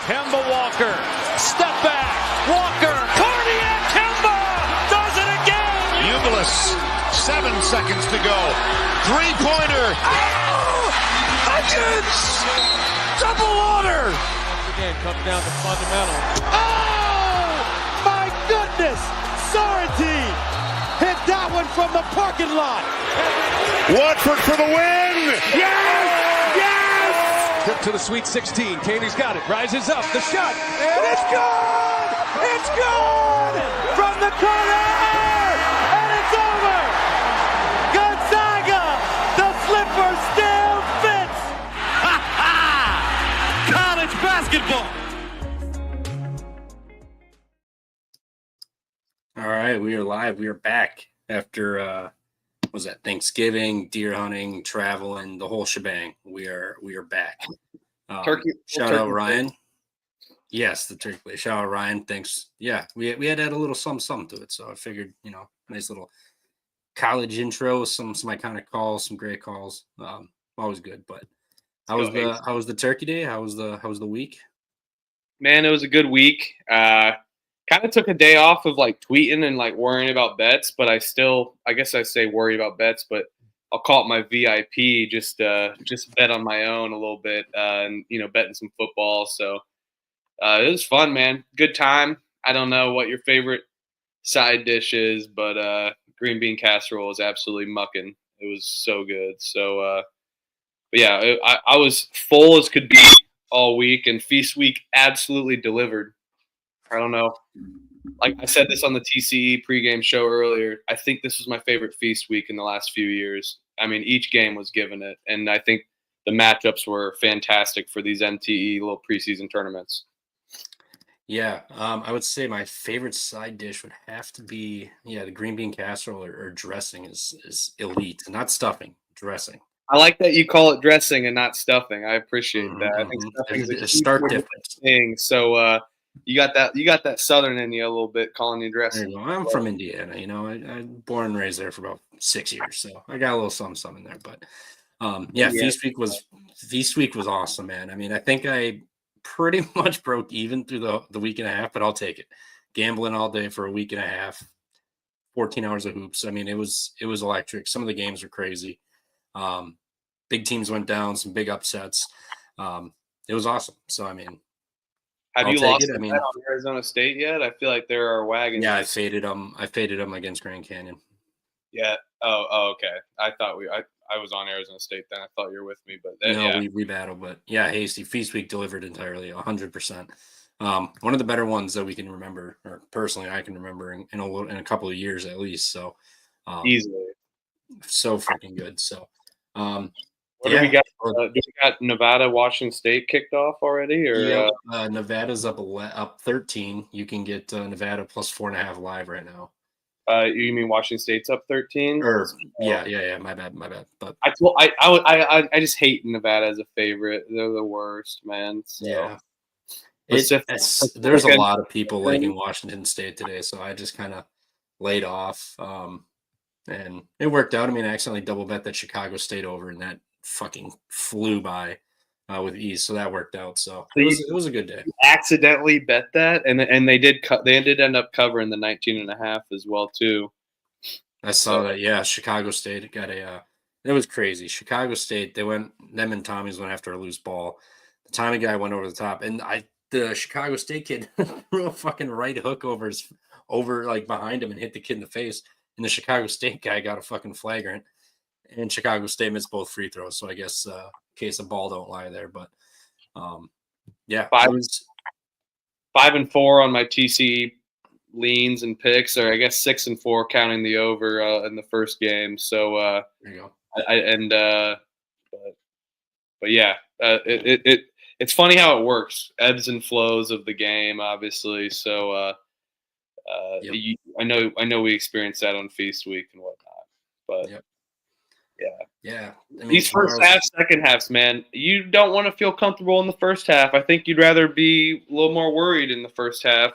Kemba Walker, step back, Walker, cardiac Kemba, does it again! Ubilis, 7 seconds to go. Three-pointer. Oh! Hutchins! Double order! Again, comes down to fundamentals. Oh! My goodness! Sorrentine hit that one from the parking lot. Watford for the win! Yes! Yes! Trip to the Sweet 16. Katie's got it. Rises up. The shot. And it's good! It's good! From the corner! And it's over! Gonzaga! The slipper still fits! Ha ha! College basketball! All right, we are live. We are back after was that Thanksgiving, deer hunting, traveling, the whole shebang. We are back. Shout out Ryan. Yes, the turkey plate. Shout out Ryan. Thanks. Yeah, we had to add a little something to it. So I figured, nice little college intro, some iconic calls, some great calls. Always good. But how was the turkey day? How was the week? Man, it was a good week. Kind of took a day off of like tweeting and like worrying about bets, but I guess I say worry about bets, but I'll call it my VIP. Just bet on my own a little bit, and betting some football. So it was fun, man. Good time. I don't know what your favorite side dish is, but green bean casserole is absolutely mucking. It was so good. So, but yeah, I was full as could be all week, and feast week absolutely delivered. I don't know. Like I said this on the TCE pregame show earlier, I think this was my favorite feast week in the last few years. I mean, each game was given it, and I think the matchups were fantastic for these MTE little preseason tournaments. Yeah, I would say my favorite side dish would have to be, the green bean casserole or dressing is elite, not stuffing, dressing. I like that you call it dressing and not stuffing. I appreciate that. I think stuffing is a stark difference thing. So you got that Southern in you a little bit, calling you dressing. I'm from Indiana. I'm born and raised there for about 6 years, so I got a little something in there. But Feast week was awesome, man. I mean, I think I pretty much broke even through the week and a half, but I'll take it. Gambling all day for a week and a half, 14 hours of hoops. I mean, it was electric. Some of the games were crazy. Big teams went down, some big upsets. It was awesome. So I mean. Have you lost on Arizona State yet? I feel like there are wagons. Yeah, I faded them against Grand Canyon. Yeah. Oh, okay. I thought I was on Arizona State then. I thought you were with me, but we battled. But yeah, Hasty Feast Week delivered entirely, 100%. One of the better ones that we can remember, or personally I can remember in a couple of years at least. So easily, so freaking good. So. What do we got? Do we got Nevada, Washington State kicked off already? Or Nevada's up 13. You can get Nevada plus 4.5 live right now. You mean Washington State's up 13? Yeah. My bad. But I just hate Nevada as a favorite. They're the worst, man. So. Yeah. There's a lot of people liking Washington State today, so I just kind of laid off. And it worked out. I mean, I accidentally double bet that Chicago State over, and that fucking flew by with ease. So that worked out. So it was a good day. You accidentally bet that, and they did end up covering the 19.5 as well too. I saw that. Yeah, Chicago State got it was crazy. Chicago State, them and Tommy's went after a loose ball. The Tommy guy went over the top, and the Chicago State kid threw a fucking right hook over behind him and hit the kid in the face. And the Chicago State guy got a fucking flagrant, and Chicago State missed both free throws. So I guess case of ball don't lie there. But 5 and 4 on my TC leans and picks, or I guess 6 and 4 counting the over in the first game. So there you go. But yeah, it's funny how it works, ebbs and flows of the game, obviously. So. Yep. I know we experienced that on Feast Week and whatnot, but yeah. I mean, these first half, second halves, man, you don't want to feel comfortable in the first half. I think you'd rather be a little more worried in the first half,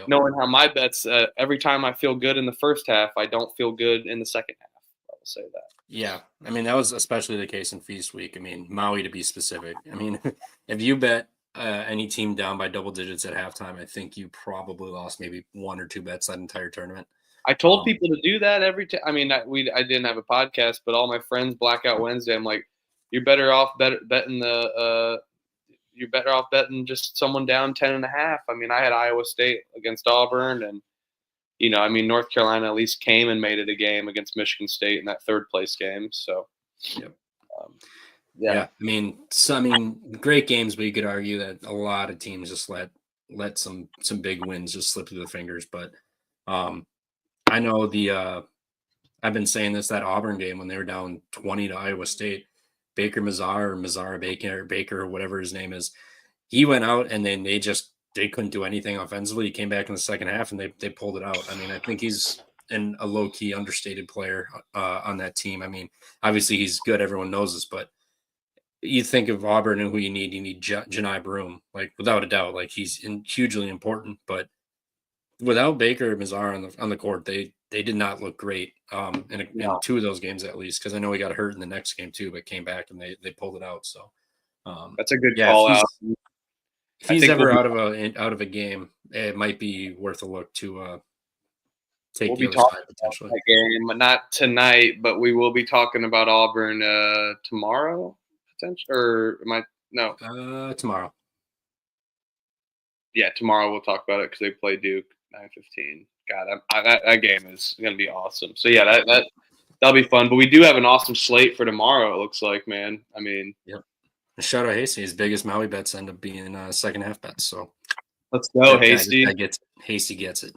knowing how my bets. Every time I feel good in the first half, I don't feel good in the second half. I will say that. Yeah, I mean that was especially the case in Feast Week. I mean Maui to be specific. I mean, if you bet any team down by double digits at halftime, I think you probably lost maybe 1 or 2 bets that entire tournament. I told people to do that every time. I mean, I didn't have a podcast, but all my friends Blackout Wednesday. I'm like, you're better off betting you're better off betting just someone down 10.5. I mean, I had Iowa State against Auburn, and I mean, North Carolina at least came and made it a game against Michigan State in that third place game. So, yep. Yeah. I mean, great games, but you could argue that a lot of teams just let some big wins just slip through the fingers. But I know I've been saying this, that Auburn game when they were down 20 to Iowa State, Baker Baker, or whatever his name is, he went out and then they couldn't do anything offensively. He came back in the second half and they pulled it out. I mean, I think he's a low-key understated player on that team. I mean, obviously he's good. Everyone knows this, but you think of Auburn and who you need Johni Broome, like without a doubt, like he's hugely important, but without Baker Mazar on the court, they did not look great in 2 of those games at least, because I know he got hurt in the next game too, but came back and they pulled it out. So that's a good call out. If he's ever out of a game, it might be worth a look to take the other side potentially. That game, not tonight, but we will be talking about Auburn tomorrow, potentially, or tomorrow. Yeah, tomorrow we'll talk about it because they play Duke 9:15. God, that game is going to be awesome. So yeah, that'll be fun. But we do have an awesome slate for tomorrow. It looks like, man. I mean, yep. Shout out Hasty. His biggest Maui bets end up being second half bets. So let's go, Hasty. Hasty gets it.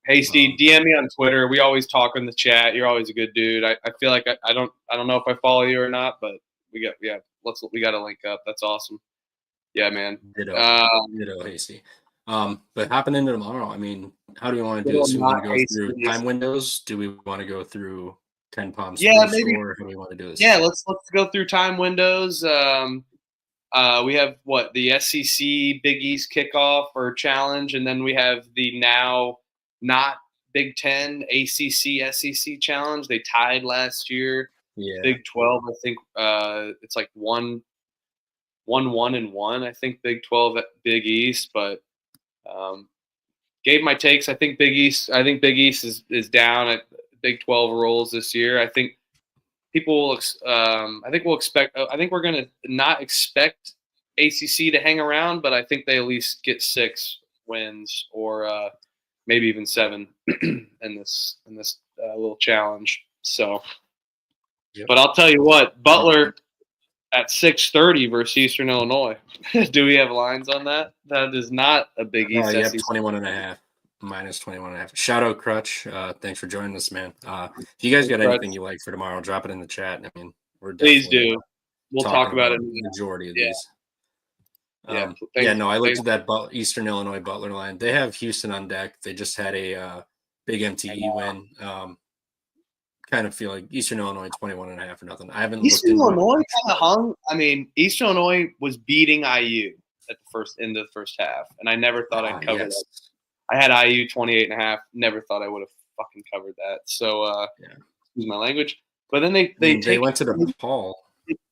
Hasty, DM me on Twitter. We always talk in the chat. You're always a good dude. I feel like I don't know if I follow you or not, but we got to link up. That's awesome. Yeah, man. Ditto, Hasty. But hopping into tomorrow, I mean, how do we want to do this? Do we want to go through time windows? Do we want to go through 10 Palms? Yeah, maybe. Or how do we want to do this? Yeah, let's go through time windows. We have the SEC Big East kickoff or challenge, and then we have the now not Big Ten ACC SEC challenge. They tied last year. Yeah. Big 12, I think it's like 1-1 and 1. I think Big 12 at Big East, but gave my takes. I think Big East is down at Big 12 rolls this year. I think people will. I think we're going to not expect ACC to hang around, but I think they at least get 6 wins or maybe even 7 in this little challenge. So, yep. But I'll tell you what, Butler at 6:30 versus Eastern Illinois. Do we have lines on that? That is not a Big East. You have 21.5. Minus 21.5. Shout out Crutch. Thanks for joining us, man. If you guys got anything you like for tomorrow, drop it in the chat. I mean, please do. We'll talk about it. The majority of these. I looked at that Eastern Illinois Butler line. They have Houston on deck. They just had a big MTE win. Kind of feel like Eastern Illinois 21.5 or nothing. I haven't. Eastern Illinois kind of hung. I mean, Eastern Illinois was beating IU at the end of the first half, and I never thought I'd cover that. I had IU 28.5. Never thought I would have fucking covered that. So, excuse my language. But then they went to the Paul,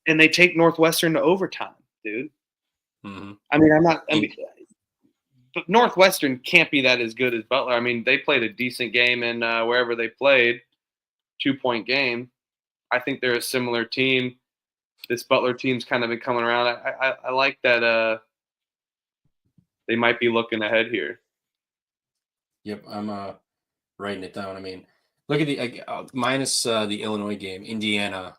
and they take Northwestern to overtime, dude. Mm-hmm. I mean, but Northwestern can't be that as good as Butler. I mean, they played a decent game in wherever they played, 2-point game. I think they're a similar team. This Butler team's kind of been coming around. I like that they might be looking ahead here. Yep, I'm writing it down. I mean, look at the minus the Illinois game, Indiana.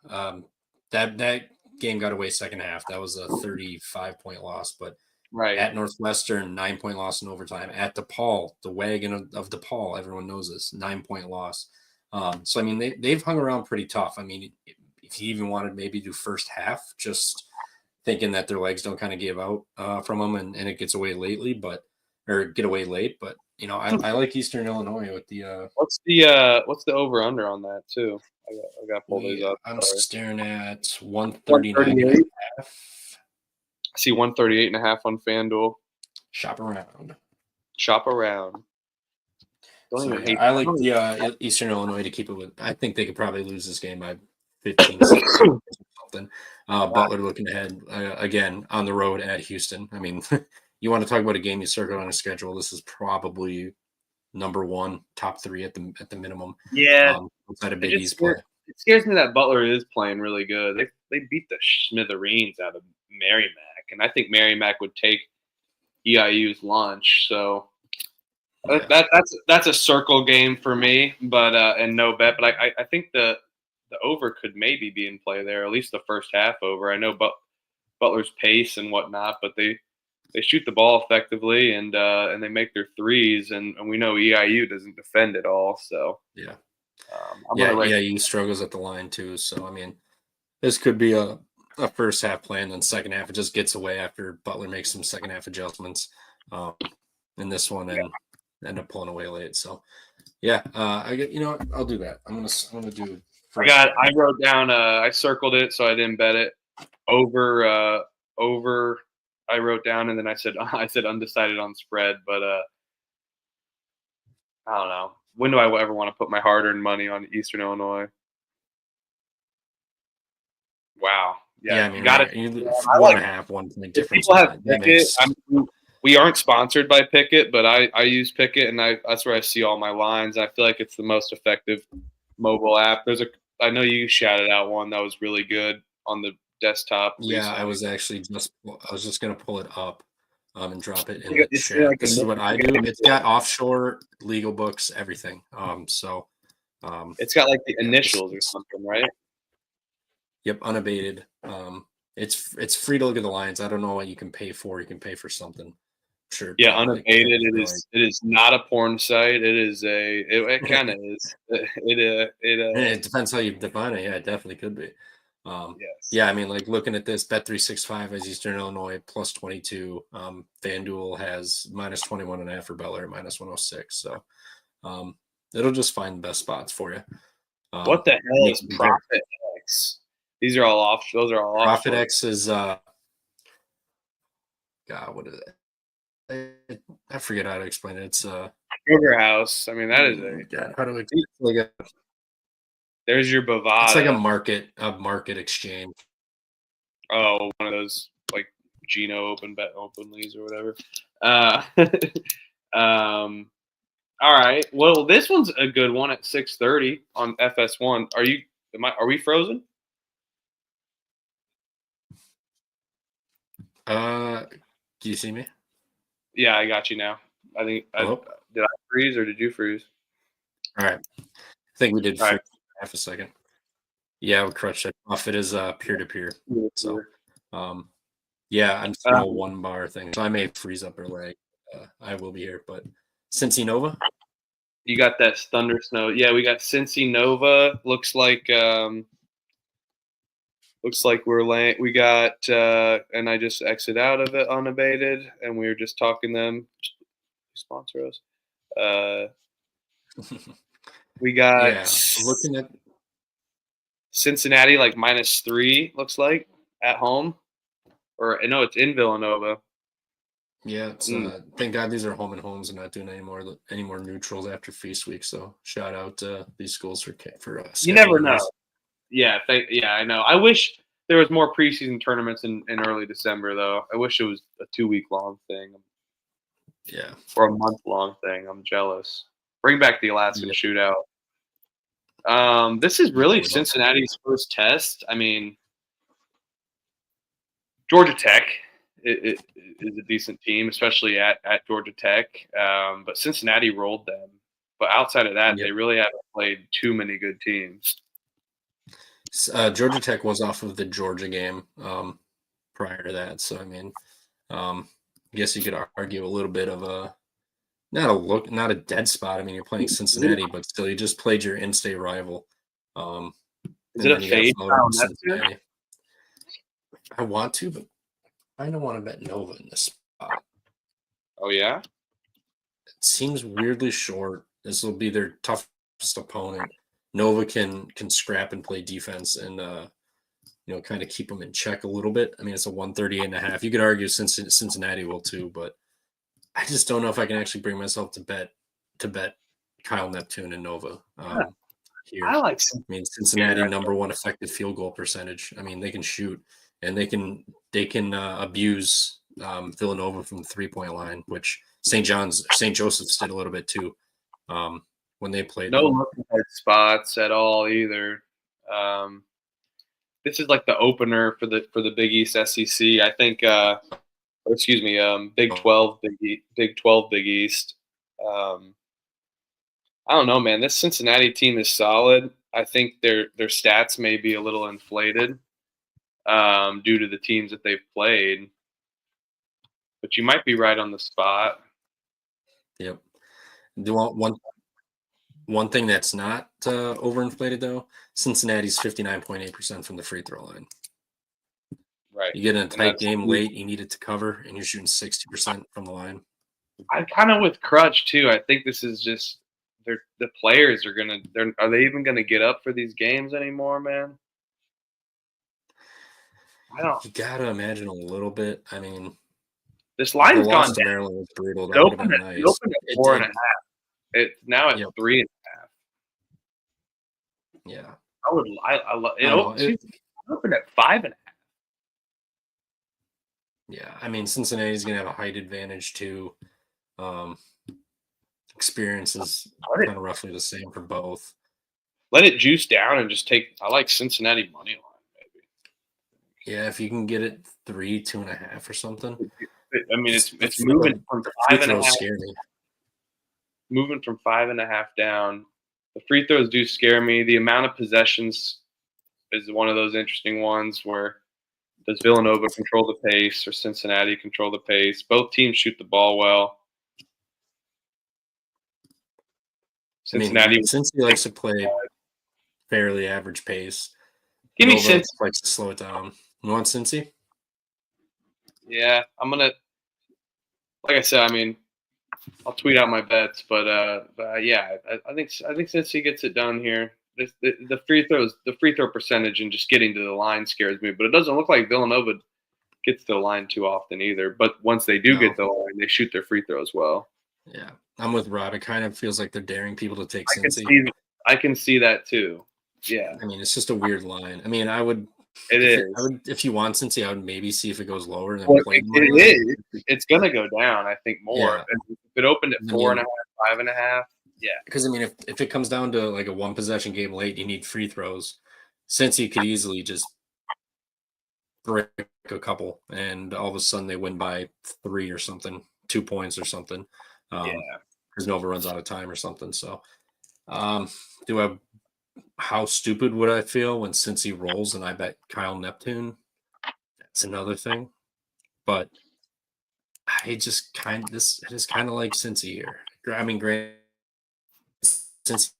That game got away second half. That was a 35-point loss, but at Northwestern, 9-point loss in overtime. At DePaul, the wagon of DePaul, everyone knows this, 9-point loss. So I mean, they've hung around pretty tough. I mean, if you even wanted maybe do first half, just thinking that their legs don't kind of give out from them, and it gets away get away late, but. You know, I like Eastern Illinois with the. What's the over under on that too? I got to pull these up. I'm staring at 139.5. I see 138.5 on FanDuel. Shop around. I like the Eastern Illinois to keep it with. I think they could probably lose this game by 15. something. Butler looking ahead again on the road at Houston. I mean, you want to talk about a game you circled on a schedule. This is probably number one, top three at the minimum. Yeah, outside of Big East play. It scares me that Butler is playing really good. They beat the smithereens out of Merrimack, and I think Merrimack would take EIU's lunch. So that's a circle game for me, but and no bet. But I think the over could maybe be in play there, at least the first half over. I know Butler's pace and whatnot, but they shoot the ball effectively and they make their threes, and we know EIU doesn't defend at all. So yeah. EIU struggles at the line too. So I mean, this could be a first half play, and then second half it just gets away after Butler makes some second half adjustments in this one and end up pulling away late. So yeah, I'll do that. I'm gonna do. I wrote down. I circled it so I didn't bet it. Over. I wrote down, and then I said undecided on spread, but I don't know. When do I ever want to put my hard-earned money on Eastern Illinois? Wow. Yeah, I mean, got it. 1.5, 1 point difference. People have Pickett. We aren't sponsored by Pickett, but I use Pickett, and that's where I see all my lines. I feel like it's the most effective mobile app. I know you shouted out one that was really good on the desktop. Yeah, I was just gonna pull it up and drop it in the chat. Like this is what I do. It's got offshore legal books, everything. So it's got like the initials or something, right? Yep, unabated. It's free to look at the lines. I don't know what you can pay for. You can pay for something. Sure. Yeah, unabated. It is not a porn site. It kind of is. It depends how you define it. Yeah, it definitely could be. Yes. Yeah, I mean, like looking at this, Bet365 has Eastern Illinois plus 22. FanDuel has minus 21.5 for Butler, minus 106. So it'll just find the best spots for you. What the hell is Profit X? Those are all offshore. Profit X is God, what is it? I forget how to explain it. It's Sugar House. I mean, that is how do I there's your Bovada. It's like a market exchange. Oh, one of those like Gino Openleys or whatever. All right. Well, this one's a good one at 6:30 on FS1. Are we frozen? Do you see me? Yeah, I got you now. I think did I freeze or did you freeze? All right. I think we did freeze half a second. Yeah, we crushed it off. It is peer-to-peer. So yeah, I'm still a 1 bar thing. So I may freeze up early. I will be here, but Cincy Nova. You got that Thunder Snow. Yeah, we got Cincy Nova. Looks like we got and I just exit out of it unabated, and we were just talking them. Sponsor us. We got looking at Cincinnati like -3 looks like at home, or no, it's in Villanova. Yeah, it's thank God these are home and homes and not doing any more neutrals after feast week. So shout out to these schools for us. You never know. Yeah, I know. I wish there was more preseason tournaments in early December, though. I wish it was a 2-week-long thing. Yeah. Or a month-long thing. I'm jealous. Bring back the Alaskan shootout. This is really Cincinnati's first test. I mean, Georgia Tech is a decent team, especially at Georgia Tech. But Cincinnati rolled them. But outside of that, they really haven't played too many good teams. Georgia Tech was off of the Georgia game prior to that. So, I mean, I guess you could argue a little bit of a not a dead spot. I mean, you're playing Cincinnati, but still, you just played your in-state rival. Is it a fade? I want to, but I don't want to bet Nova in this spot. Oh, yeah? It seems weirdly short. This will be their toughest opponent. Nova can scrap and play defense and kind of keep them in check a little bit. I mean, it's a 138.5. You could argue Cincinnati will too, but I just don't know if I can actually bring myself to bet Kyle Neptune and Nova. here. I like. I mean, Cincinnati #1 effective field goal percentage. I mean, they can shoot and they can abuse Villanova from the 3-point line, which St. Joseph's did a little bit too when they played. No looking at spots at all either. This is like the opener for the Big East SEC. I think. Big 12 Big East. I don't know, man. This Cincinnati team is solid. I think their stats may be a little inflated due to the teams that they've played, but you might be right on the spot. Yep. One thing that's not overinflated though, Cincinnati's 59.8% from the free throw line. Right. You get in a tight game late, you need it to cover, and you're shooting 60% from the line. I'm kind of with Crutch too. I think this is just the players are they even gonna get up for these games anymore, man? I don't. You gotta imagine a little bit. I mean, this line's gone down. Maryland was brutal. It opened at 4.5. It's now at 3.5. Yeah. I love it. It opened at 5.5. Yeah, I mean, Cincinnati's going to have a height advantage too. Experience is kind of roughly the same for both. Let it juice down and just take. I like Cincinnati money line, maybe. Yeah, if you can get it 3, 2.5 or something. I mean, it's moving from 5.5. Scare me. Moving from 5.5 down. The free throws do scare me. The amount of possessions is one of those interesting ones where. Does Villanova control the pace or Cincinnati control the pace? Both teams shoot the ball well. Cincinnati likes to play fairly average pace. Give me Cincy. Likes to slow it down. You want Cincy? Yeah, I'm gonna. Like I said, I mean, I'll tweet out my bets, but yeah, I think Cincy gets it done here. The free throw percentage and just getting to the line scares me, but it doesn't look like Villanova gets to the line too often either. But once they do get to the line, they shoot their free throws well. Yeah, I'm with Rob. It kind of feels like they're daring people to take Cincy. I can see that too. Yeah, I mean, it's just a weird line. I mean, I would. If you want Cincy, I would maybe see if it goes lower. Than it's going to go down. I think more. Yeah. If it opened at 4.5, 5.5. Yeah, because I mean, if it comes down to like a one possession game late, you need free throws. Cincy could easily just break a couple, and all of a sudden they win by 3 or something, 2 points or something. Because Nova runs out of time or something. So, how stupid would I feel when Cincy rolls and I bet Kyle Neptune? That's another thing. But I just it is kind of like Cincy here. I mean, granted, since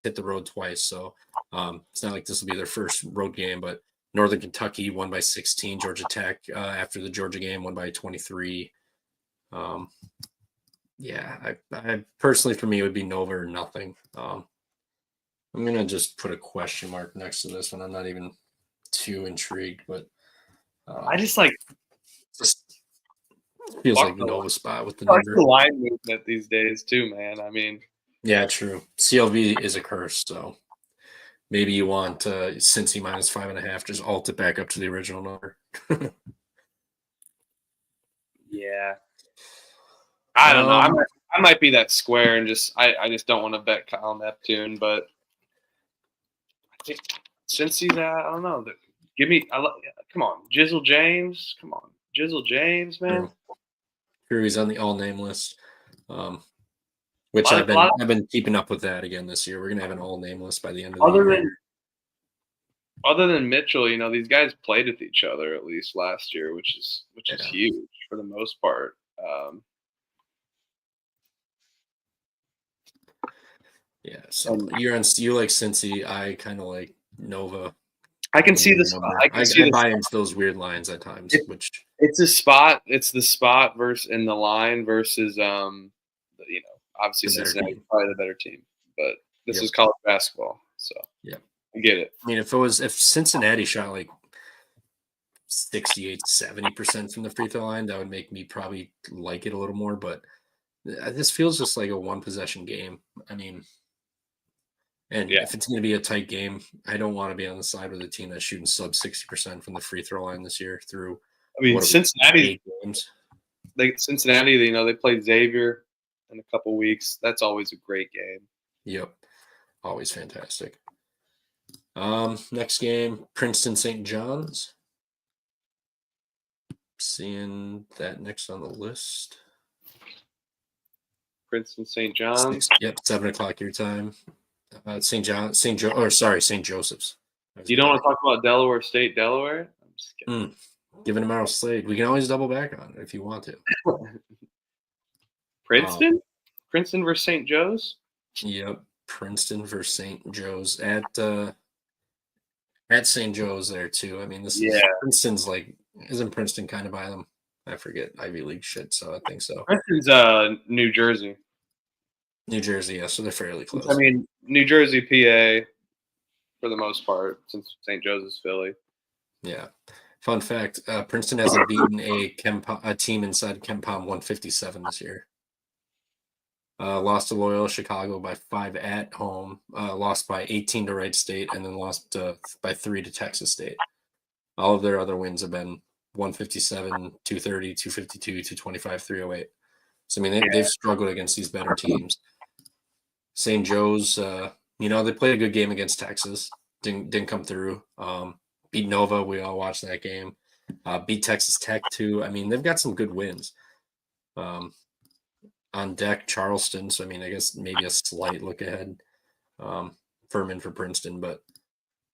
hit the road twice, so it's not like this will be their first road game. But Northern Kentucky won by 16. Georgia Tech after the Georgia game won by 23. Yeah, I personally, for me, it would be Nova or nothing. I'm gonna just put a question mark next to this one. I'm not even too intrigued, but I just feels like the Nova spot with the number. The line movement these days too, man. I mean. Yeah, true. CLV is a curse, so maybe you want Cincy minus 5.5, just alt it back up to the original number. Yeah, I don't know. I might be that square and I just don't want to bet Kyle Neptune, but I think Cincy's I don't know. Come on, Jizzle James. Come on, Jizzle James, man. True, he's on the all name list. Which I've been keeping up with that again this year. We're gonna have an all name list by the end of the year. Other than Mitchell, these guys played with each other at least last year, which is huge for the most part. Yeah, so you like Cincy. I kind of like Nova. I can see this. I buy into those weird lines at times. It's a spot. It's the spot versus in the line versus obviously Cincinnati is probably the better team, but this is college basketball, so yeah, I get it. I mean, if Cincinnati shot like 68-70% from the free throw line, that would make me probably like it a little more. But this feels just like a one possession game. I mean, And if it's going to be a tight game, I don't want to be on the side with a team that's shooting sub 60% from the free throw line this year through. I mean, Cincinnati games. Cincinnati, they played Xavier in a couple weeks. That's always a great game. Yep, always fantastic. Next game, Princeton St. John's. Seeing that next on the list. Princeton St. John's. Yep, 7:00 your time. St. Joseph's. You don't want to talk about Delaware State, Delaware? I'm just kidding. Giving them Merrill Slade. We can always double back on it if you want to. Princeton? Princeton versus St. Joe's? Yep. Princeton versus St. Joe's at St. Joe's there too. I mean, Princeton's isn't Princeton kind of by them? I forget Ivy League shit, so I think so. Princeton's New Jersey. New Jersey, yeah, so they're fairly close. I mean, New Jersey, PA, for the most part, since St. Joe's is Philly. Yeah. Fun fact: Princeton hasn't beaten a team inside KenPom 157 this year. Lost to Loyola Chicago by 5 at home. Lost by 18 to Wright State, and then lost by 3 to Texas State. All of their other wins have been 157, 230, 252, 225, 308. So I mean, they've struggled against these better teams. St. Joe's, they played a good game against Texas. Didn't come through. Beat Nova. We all watched that game. Beat Texas Tech too. I mean, they've got some good wins. On deck, Charleston. So I mean, I guess maybe a slight look ahead. Furman for Princeton, but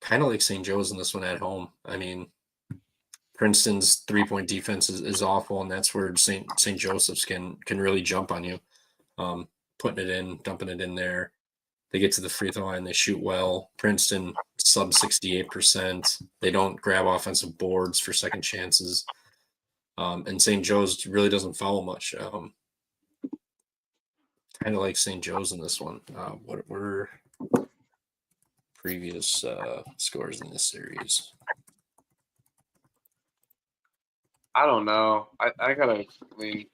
kind of like St. Joe's in this one at home. I mean, Princeton's 3-point defense is awful, and that's where St. Joseph's can really jump on you. Putting it in, dumping it in there. They get to the free throw line, they shoot well. Princeton sub 68%. They don't grab offensive boards for second chances. And St. Joe's really doesn't foul much. Kind of like St. Joe's in this one. What were previous scores in this series? I don't know. I mean,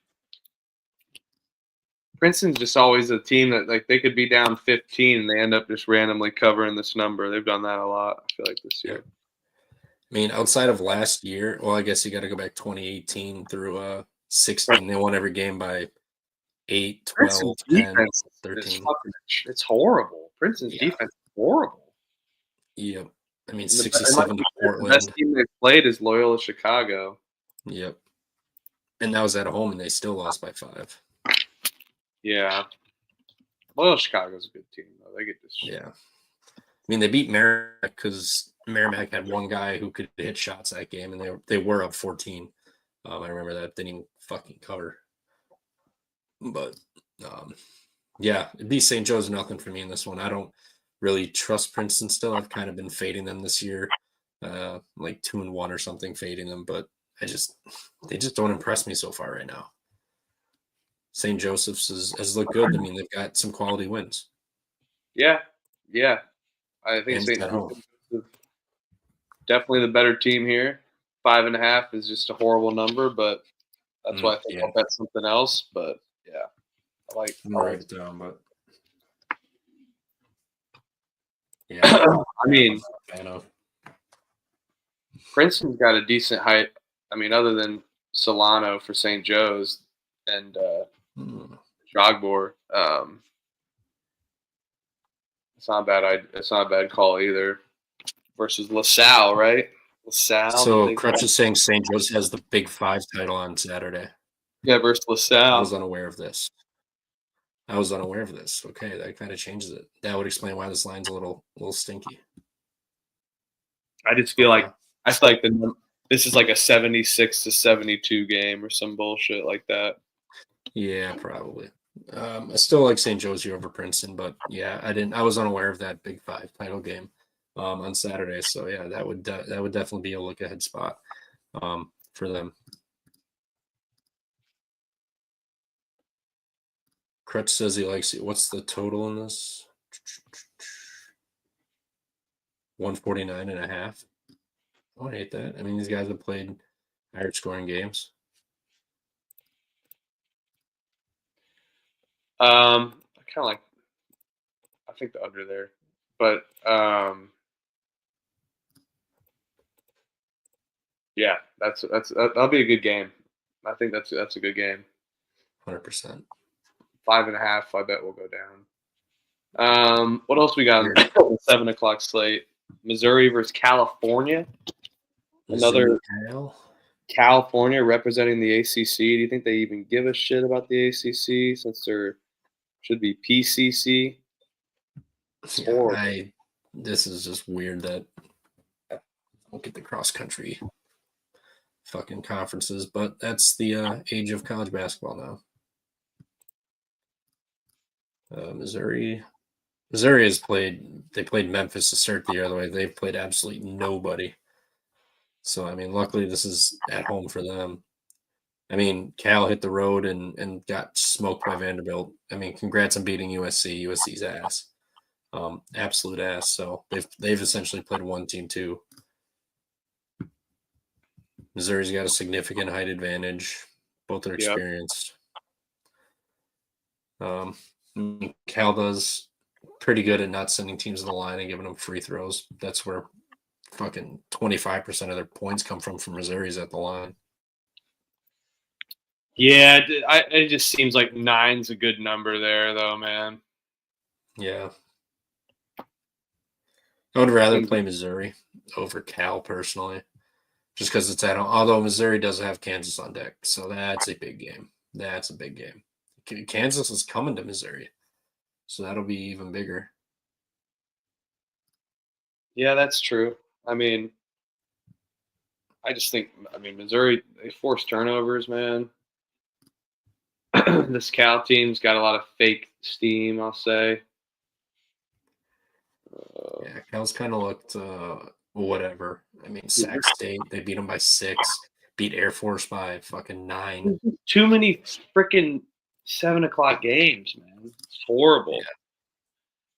Princeton's just always a team that they could be down 15 and they end up just randomly covering this number. They've done that a lot, I feel like, this year. I mean, outside of last year, well, I guess you got to go back 2018 through 16. They won every game by 8, 12, 10, 13. It's horrible. Princeton's defense is horrible. Yep. I mean, 67 to Portland. The best team they've played is Loyola Chicago. Yep. And that was at home, and they still lost by 5. Yeah. Loyola Chicago's a good team, though. They get this shit. Yeah. I mean, they beat Merrimack because Merrimack had one guy who could hit shots that game, and they were up 14. I remember that. Didn't even fucking cover. But, it'd be St. Joe's nothing for me in this one. I don't really trust Princeton still. I've kind of been fading them this year, 2-1 or something, fading them. But they just don't impress me so far right now. St. Joseph's has looked good. I mean, they've got some quality wins. Yeah. I think St. Joseph's is definitely the better team here. 5.5 is just a horrible number, but that's why I think I'll bet something else. But I like it down, but I mean, Princeton's got a decent height. I mean, other than Solano for St. Joe's and Jogbor, it's not bad. It's not a bad call either. Versus LaSalle, right? LaSalle. So Crutch is saying St. Joe's has the Big 5 title on Saturday. Yeah, versus LaSalle. I was unaware of this. Okay, that kind of changes it. That would explain why this line's a little stinky. I just feel like this is like a 76-72 game or some bullshit like that. Yeah, probably. I still like St. Joe's here over Princeton, but I was unaware of that Big 5 title game on Saturday. So that would definitely be a look ahead spot for them. Crutch says he likes it. What's the total in this? 149.5. I don't hate that. I mean, these guys have played higher scoring games. I think the under there. But yeah, that'll be a good game. I think that's a good game. 100%. 5.5. I bet will go down. What else we got on the 7 o'clock slate? Missouri versus California. Another California representing the ACC. Do you think they even give a shit about the ACC since there should be PCC? Yeah, this is just weird that I don't get the cross country fucking conferences, but that's the age of college basketball now. Missouri has played Memphis to start the year. The way they've played absolutely nobody. So, I mean, luckily this is at home for them. I mean, Cal hit the road and got smoked by Vanderbilt. I mean, congrats on beating USC. USC's ass. Absolute ass. So they've essentially played one team too. Missouri's got a significant height advantage. Both are experienced. Cal does pretty good at not sending teams to the line and giving them free throws. That's where fucking 25% of their points come from Missouri's at the line. Yeah, it just seems like 9's a good number there, though, man. Yeah. I would rather play Missouri over Cal, personally, just because it's at home. Although Missouri does have Kansas on deck, so that's a big game. That's a big game. Kansas is coming to Missouri, so that'll be even bigger. Yeah, that's true. I mean, I just think, Missouri, they force turnovers, man. This Cal team's got a lot of fake steam, I'll say. Yeah, Cal's kind of looked whatever. I mean, Sac State, they beat them by 6. Beat Air Force by fucking 9. Too many freaking 7 o'clock games, man. It's horrible. Yeah.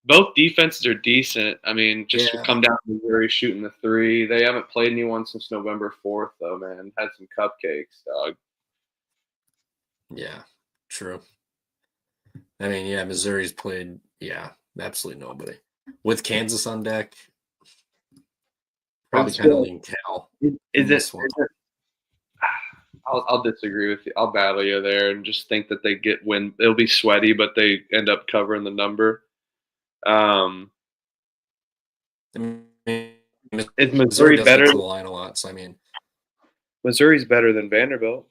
Both defenses are decent. I mean, just to come down to Missouri shooting the 3. They haven't played anyone since November 4th, though, man. Had some cupcakes, dog. Yeah, true. I mean, yeah, Missouri's played, absolutely nobody. With Kansas on deck, probably kind of lean Cal. I'll disagree with you. I'll battle you there and just think that they get win. It'll be sweaty, but they end up covering the number. Is Missouri better? To the line a lot, so I mean, Missouri's better than Vanderbilt,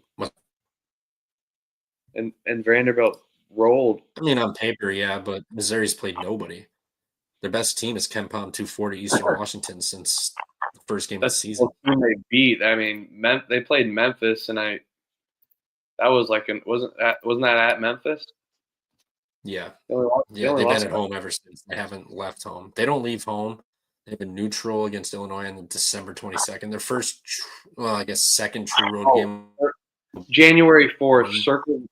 and Vanderbilt rolled. I mean, on paper, yeah, but Missouri's played nobody. Their best team is KenPom 240 Eastern Washington since the first game of the season. That's the team they beat. I mean, they played Memphis, and that was like wasn't that at Memphis? Yeah. They've been at home ever since. They haven't left home. They don't leave home. They've been neutral against Illinois on December 22nd. Their first, second true road game. January 4th. Circle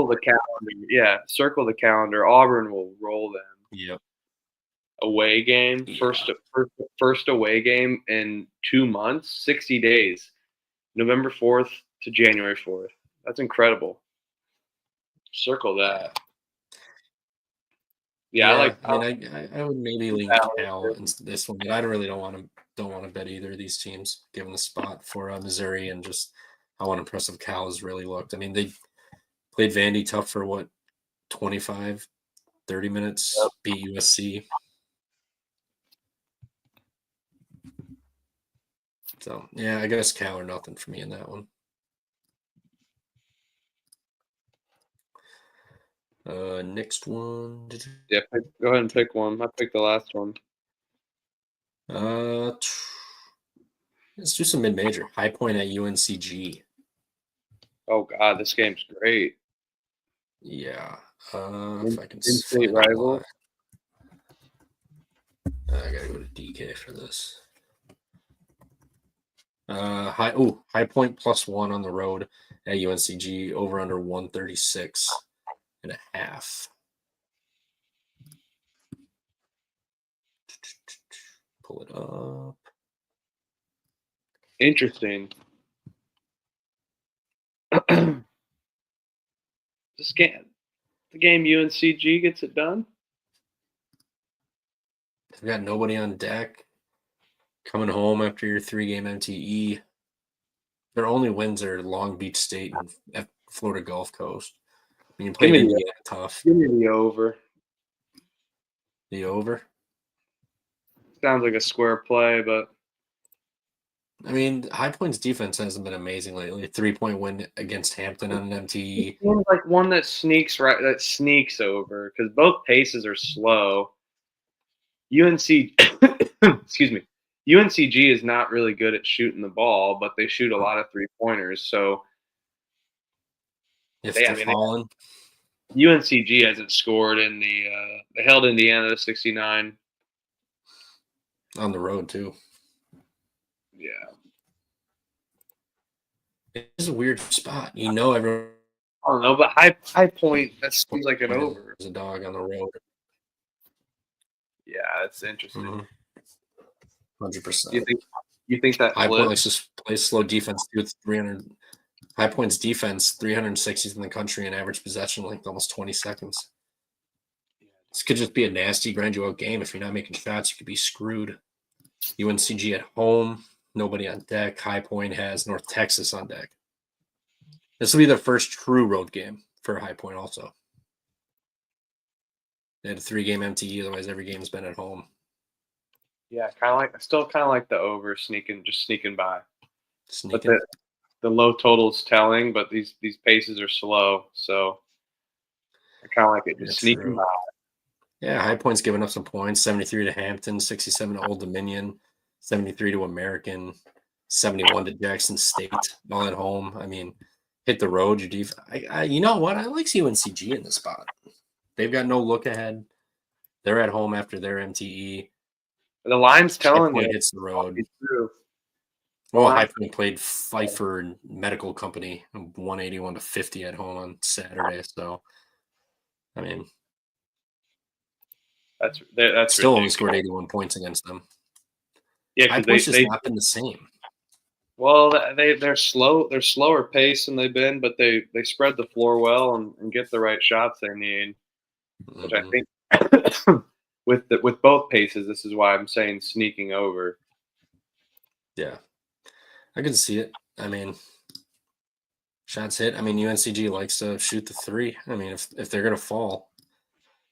the calendar. Yeah, circle the calendar. Auburn will roll them. Yep. Away game. Yeah. First away game in 2 months, 60 days. November 4th to January 4th. That's incredible. Circle that. Yeah, I would maybe lean Cal in this one, but I really don't want to bet either of these teams, given the spot for Missouri and just how unimpressive Cal has really looked. I mean, they played Vandy tough for 25, 30 minutes, beat USC. So yeah, I guess Cal or nothing for me in that one. Next one. Yeah, go ahead and pick one. I picked the last one. Let's do some mid-major. High Point at UNCG. Oh God, this game's great. Yeah. If I can in-state rival. I gotta go to DK for this. High Point +1 on the road at UNCG. Over under 136.5. Pull it up. Interesting. The game UNCG gets it done. I They've got nobody on deck. Coming home after your 3-game MTE. Their only wins are Long Beach State and Florida Gulf Coast. I mean, you played Indiana tough. Give me the over. The over? Sounds like a square play, but I mean, High Point's defense hasn't been amazing lately. A 3-point win against Hampton on an MTE. it seems like one that sneaks over because both paces are slow. UNC, excuse me, UNCG is not really good at shooting the ball, but they shoot a lot of 3-pointers. So If they're falling, UNCG hasn't scored in they held Indiana to 69 on the road too. Yeah, it's a weird spot. You know, everyone. I don't know, but High Point that seems like an over. There's a dog on the road. Yeah, it's interesting. 100%. You think that High Point likes to play slow defense too. With 300. High Point's defense 360th in the country and average possession length almost 20 seconds. This could just be a nasty grind you out game. If you're not making shots, you could be screwed. UNCG at home, nobody on deck. High Point has North Texas on deck. This will be their first true road game for High Point also. They had a 3-game MTE, otherwise every game's been at home. Yeah, still kind of like the over sneaking by. Sneaking. But the low total's telling, but these paces are slow, so I kind of like it just sneaking by. Yeah, High Point's giving up some points. 73 to Hampton, 67 to Old Dominion, 73 to American, 71 to Jackson State, all at home. I mean, hit the road. You know what? I like UNCG in this spot. They've got no look ahead. They're at home after their MTE. The line's telling you. Hits the road. It's true. Well, High Point played Pfeiffer Medical Company 181 to 50 at home on Saturday. So, I mean, that's still only scored 81 points against them. Yeah, High Point's just not been the same. Well, they're slow. They're slower pace than they've been, but they spread the floor well and get the right shots they need. Which I think with both paces, this is why I'm saying sneaking over. Yeah, I can see it. I mean, shots hit. I mean, UNCG likes to shoot the 3. I mean, if they're gonna fall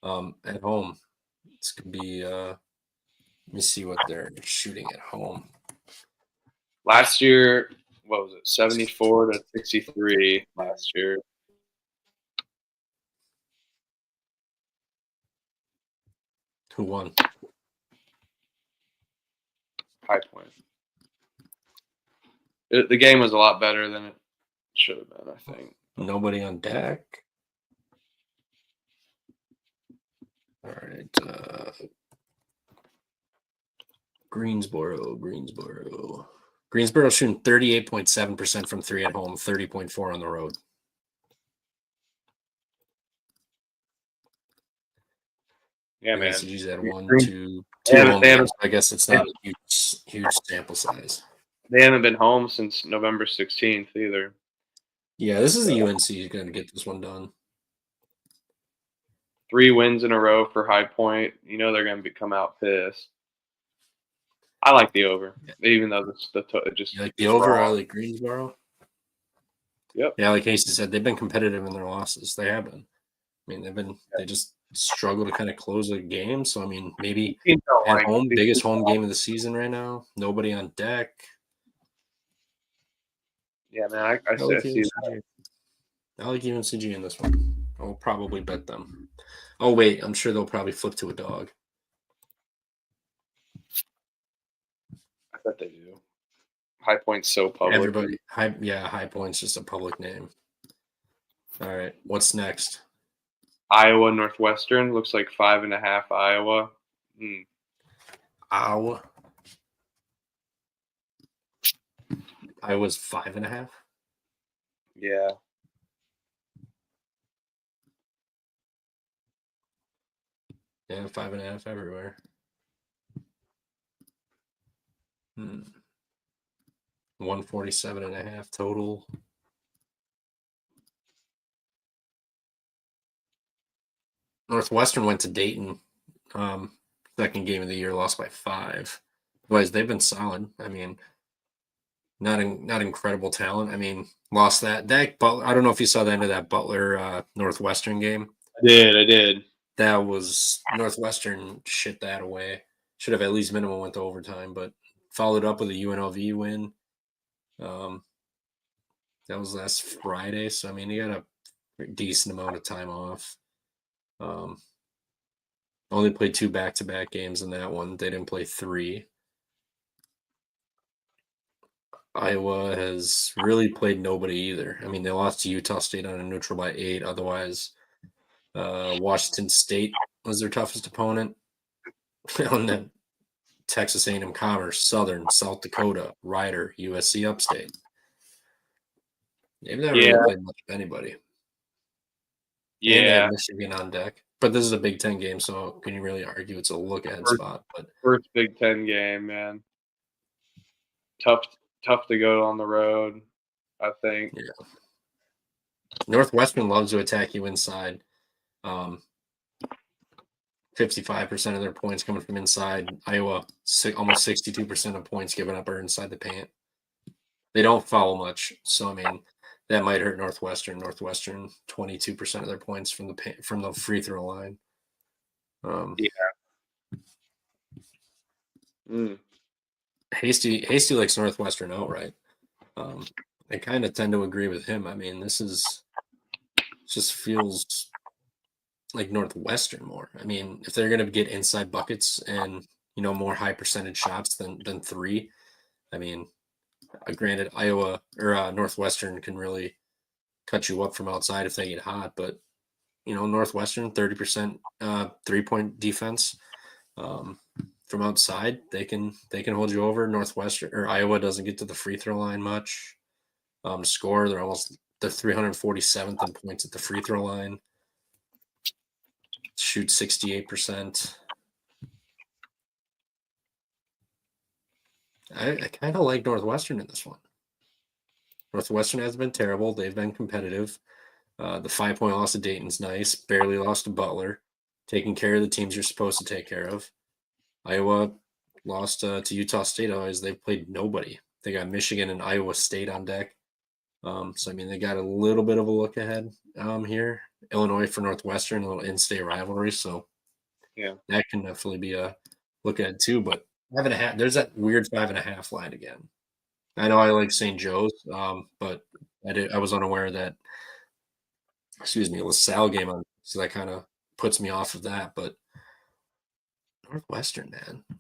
at home, it's gonna be. Let me see what they're shooting at home. Last year, what was it? 74 to 63 last year. Who won? High Point. The game was a lot better than it should have been, I think. Nobody on deck. All right. Greensboro. Greensboro shooting 38.7% from 3 at home, 30.4 on the road. Yeah, man. UNCG's had 1, 2 home games. I guess it's not a huge sample size. They haven't been home since November 16th either. Yeah, this is the UNC who's going to get this one done. 3 wins in a row for High Point. You know they're going to come out pissed. I like the over, even though just. You like the over? I like Greensboro. Yep. Yeah, like Hasty said, they've been competitive in their losses. They have been. I mean, they just struggle to kind of close a game. So I mean, maybe at home, biggest home game of the season right now. Nobody on deck. Yeah, man, I see that. I like UNCG in this one. I'll probably bet them. Oh wait, I'm sure they'll probably flip to a dog. I bet they do. High Point's so public. High Point's just a public name. All right, what's next? Iowa Northwestern looks like 5.5 Iowa. Iowa. Iowa's 5.5. Yeah. Yeah, 5.5 everywhere. 147.5 total. Northwestern went to Dayton second game of the year, lost by 5. Otherwise, they've been solid. I mean, not incredible talent. I mean, lost that Butler. I don't know if you saw the end of that Butler Northwestern game. I did. That was Northwestern shit that away. Should have at least minimum went to overtime, but followed up with a UNLV win. That was last Friday, so I mean, he got a decent amount of time off. Only played 2 back-to-back games in that one. They didn't play 3. Iowa has really played nobody either. I mean, they lost to Utah State on a neutral by 8. Otherwise, Washington State was their toughest opponent. And then Texas A&M Commerce, Southern, South Dakota, Rider, USC Upstate. They've never really played much of anybody. And they have Michigan on deck. But this is a Big Ten game, so can you really argue it's a look-ahead spot? But first Big Ten game, man. Tough to go on the road, I think. Yeah. Northwestern loves to attack you inside. 55% of their points coming from inside. Iowa, almost 62% of points given up are inside the paint. They don't foul much, so I mean that might hurt Northwestern. Northwestern, 22% of their points from the free throw line. Hasty likes Northwestern outright. I kind of tend to agree with him. I mean, just feels like Northwestern more. I mean, if they're going to get inside buckets and, more high percentage shots than 3, I mean, granted, Iowa or Northwestern can really cut you up from outside if they get hot, but, Northwestern, 30% 3-point defense. From outside, they can hold you over. Northwestern or Iowa doesn't get to the free throw line much. Score, they're 347th in points at the free throw line. Shoot 68%. I kind of like Northwestern in this one. Northwestern has been terrible. They've been competitive. The 5-point loss to Dayton's nice. Barely lost to Butler. Taking care of the teams you're supposed to take care of. Iowa lost to Utah State. Otherwise, they've played nobody. They got Michigan and Iowa State on deck. So, I mean, they got a little bit of a look ahead here. Illinois for Northwestern, a little in-state rivalry. So, yeah, that can definitely be a look ahead too. But 5.5, there's that weird 5.5 line again. I know I like St. Joe's, but I was unaware that, LaSalle game on, so that kind of puts me off of that. But Northwestern, man, I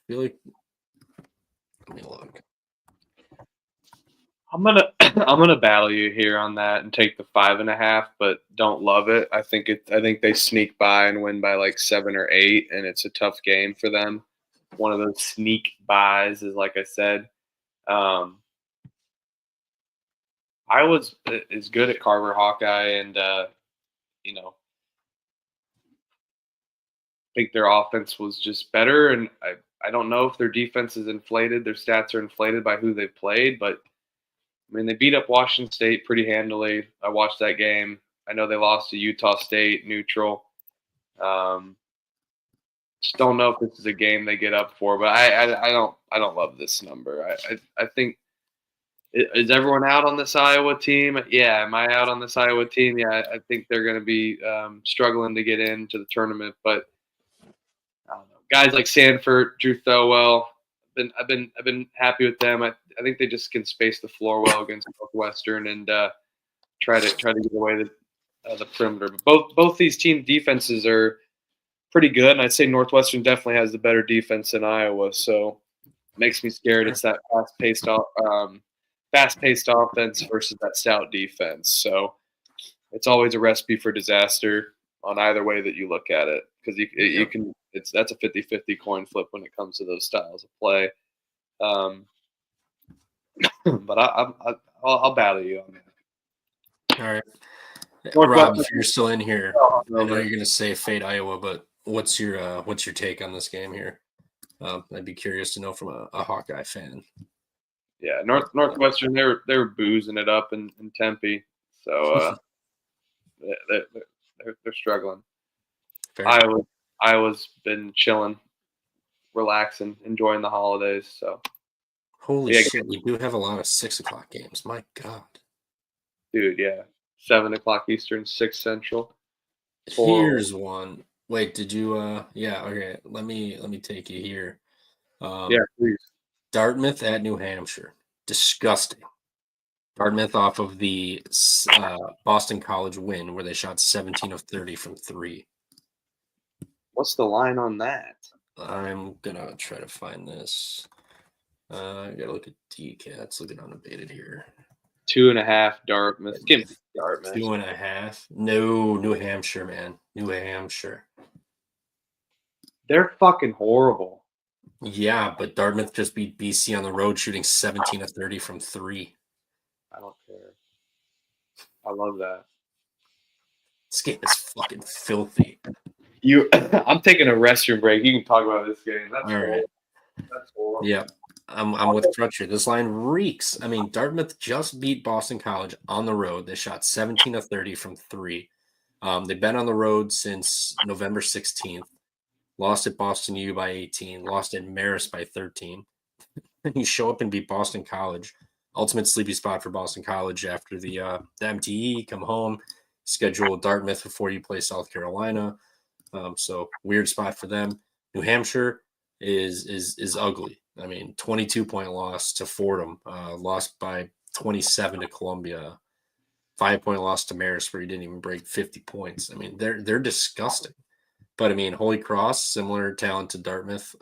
feel like, let me look. I'm gonna battle you here on that and take the 5.5, but don't love it. I think they sneak by and win by like 7 or 8, and it's a tough game for them. One of those sneak buys is like I said. I is good at Carver Hawkeye, and I think their offense was just better, and I don't know if their defense is inflated. Their stats are inflated by who they've played, but I mean, they beat up Washington State pretty handily. I watched that game. I know they lost to Utah State neutral. Just don't know if this is a game they get up for, but I don't love this number. I think, is everyone out on this Iowa team? Yeah, am I out on this Iowa team? Yeah, I think they're going to be struggling to get into the tournament, but I don't know. Guys like Sanford, Drew Thowell, I've been happy with them. I think they just can space the floor well against Northwestern and try to get away the perimeter. But both these team defenses are pretty good, and I'd say Northwestern definitely has the better defense than Iowa. So it makes me scared. It's that fast-paced offense versus that stout defense. So it's always a recipe for disaster on either way that you look at it, because you can. That's a 50-50 coin flip when it comes to those styles of play. But I'll battle you on that. All right, Rob, if you're still in here, I know you're going to say fade Iowa, but what's your take on this game here? I'd be curious to know from a Hawkeye fan. Yeah, Northwestern, they were boozing it up in Tempe, so they're struggling. Fair. Iowa's been chilling, relaxing, enjoying the holidays. So, Holy Yeah. shit, we do have a lot of 6 o'clock games. My God. dude, yeah, 7 o'clock Eastern, 6 Central. Here's one. Wait, did you yeah, okay. Let me take you here. Yeah, please. Dartmouth at New Hampshire. Disgusting. Dartmouth off of the Boston College win where they shot 17 of 30 from 3. What's the line on that? I'm gonna try to find this. I gotta look at DCATs. Look at unabated here. 2.5 Dartmouth. Give me Dartmouth. 2.5. No, New Hampshire, man. New Hampshire. They're fucking horrible. Yeah, but Dartmouth just beat BC on the road, shooting 17 of 30 from 3. I don't care. I love that. This game is fucking filthy. I'm taking a restroom break. You can talk about this game. That's All horrible. right. That's horrible. Yeah, I'm with Crutcher. This line reeks. I mean, Dartmouth just beat Boston College on the road. They shot 17 of 30 from 3. They've been on the road since November 16th. Lost at Boston U by 18. Lost at Marist by 13. Then you show up and beat Boston College. Ultimate sleepy spot for Boston College after the MTE. Come home, schedule Dartmouth before you play South Carolina. So weird spot for them. New Hampshire is ugly. I mean, 22-point loss to Fordham, lost by 27 to Columbia, 5-point loss to Marist where he didn't even break 50 points. I mean, they're disgusting. But I mean, Holy Cross, similar talent to Dartmouth,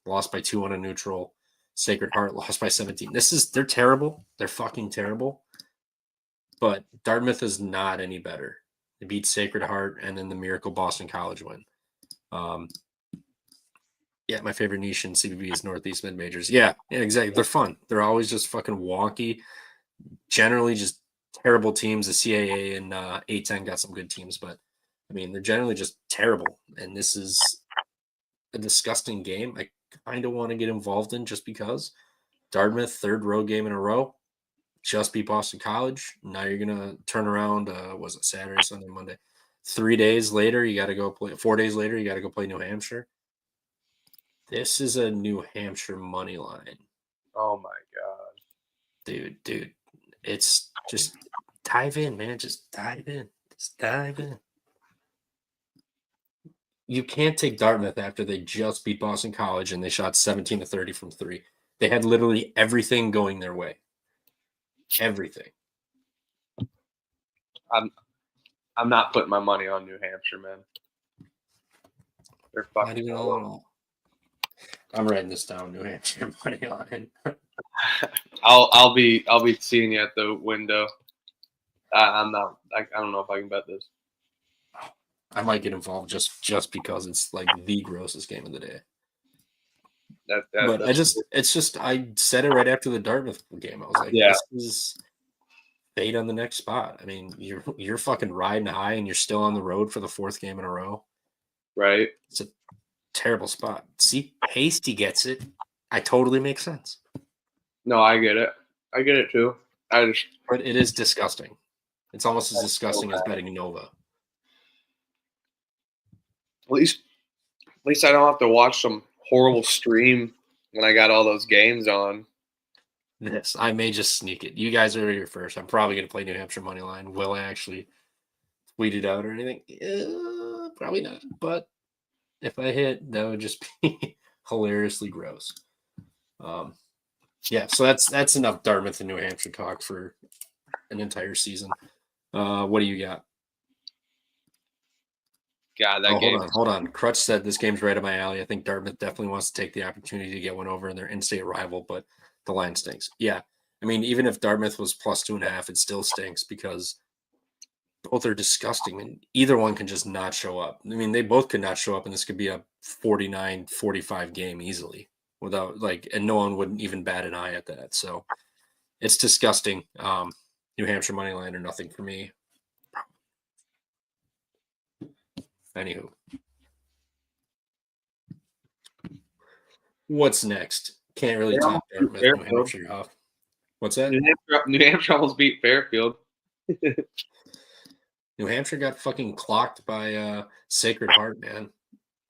lost by 2 on a neutral. Sacred Heart lost by 17. They're terrible. They're fucking terrible. But Dartmouth is not any better. They beat Sacred Heart and then the Miracle Boston College win. Yeah, my favorite niche in CBB is Northeast Mid Majors. Yeah, exactly. They're fun. They're always just fucking wonky. Generally just terrible teams. The CAA and A10 got some good teams, but I mean, they're generally just terrible. And this is a disgusting game. I kind of want to get involved in just because. Dartmouth, third road game in a row. Just beat Boston College. Now you're going to turn around, was it Saturday, Sunday, Monday? 3 days later, you got to go play. 4 days later, you got to go play New Hampshire. This is a New Hampshire money line. Oh, my God. Dude. It's just dive in, man. Just dive in. Just dive in. You can't take Dartmouth after they just beat Boston College and they shot 17 to 30 from 3. They had literally everything going their way. Everything. I'm not putting my money on New Hampshire, man. They're Not fucking even all. I'm writing this down. New Hampshire money line. I'll be seeing you at the window. I'm not. I don't know if I can bet this. I might get involved just because it's like the grossest game of the day. But I said it right after the Dartmouth game. I was like, Yeah. This is fate on the next spot. I mean, you're fucking riding high and you're still on the road for the 4th game in a row. Right. It's a terrible spot. See, Hasty gets it. I totally make sense. No, I get it. I get it too. But it is disgusting. It's almost as disgusting as betting Nova. At least I don't have to watch some horrible stream when I got all those games on. This, I may just sneak it. You guys are here first. I'm probably going to play New Hampshire money line. Will I actually tweet it out or anything? Probably not. But if I hit, that would just be hilariously gross. Yeah, so that's enough Dartmouth and New Hampshire talk for an entire season. What do you got? God, that game. Hold on. Crutch said this game's right up my alley. I think Dartmouth definitely wants to take the opportunity to get one over in their in-state rival, but the line stinks. Yeah. I mean, even if Dartmouth was plus 2.5, it still stinks because both are disgusting and either one can just not show up. I mean, they both could not show up and this could be a 49-45 game easily without and no one would even bat an eye at that. So it's disgusting. New Hampshire money line or nothing for me. Anywho, what's next? Can't really talk Dartmouth, New Hampshire off. What's that? New Hampshire almost beat Fairfield. New Hampshire got fucking clocked by Sacred Heart, man.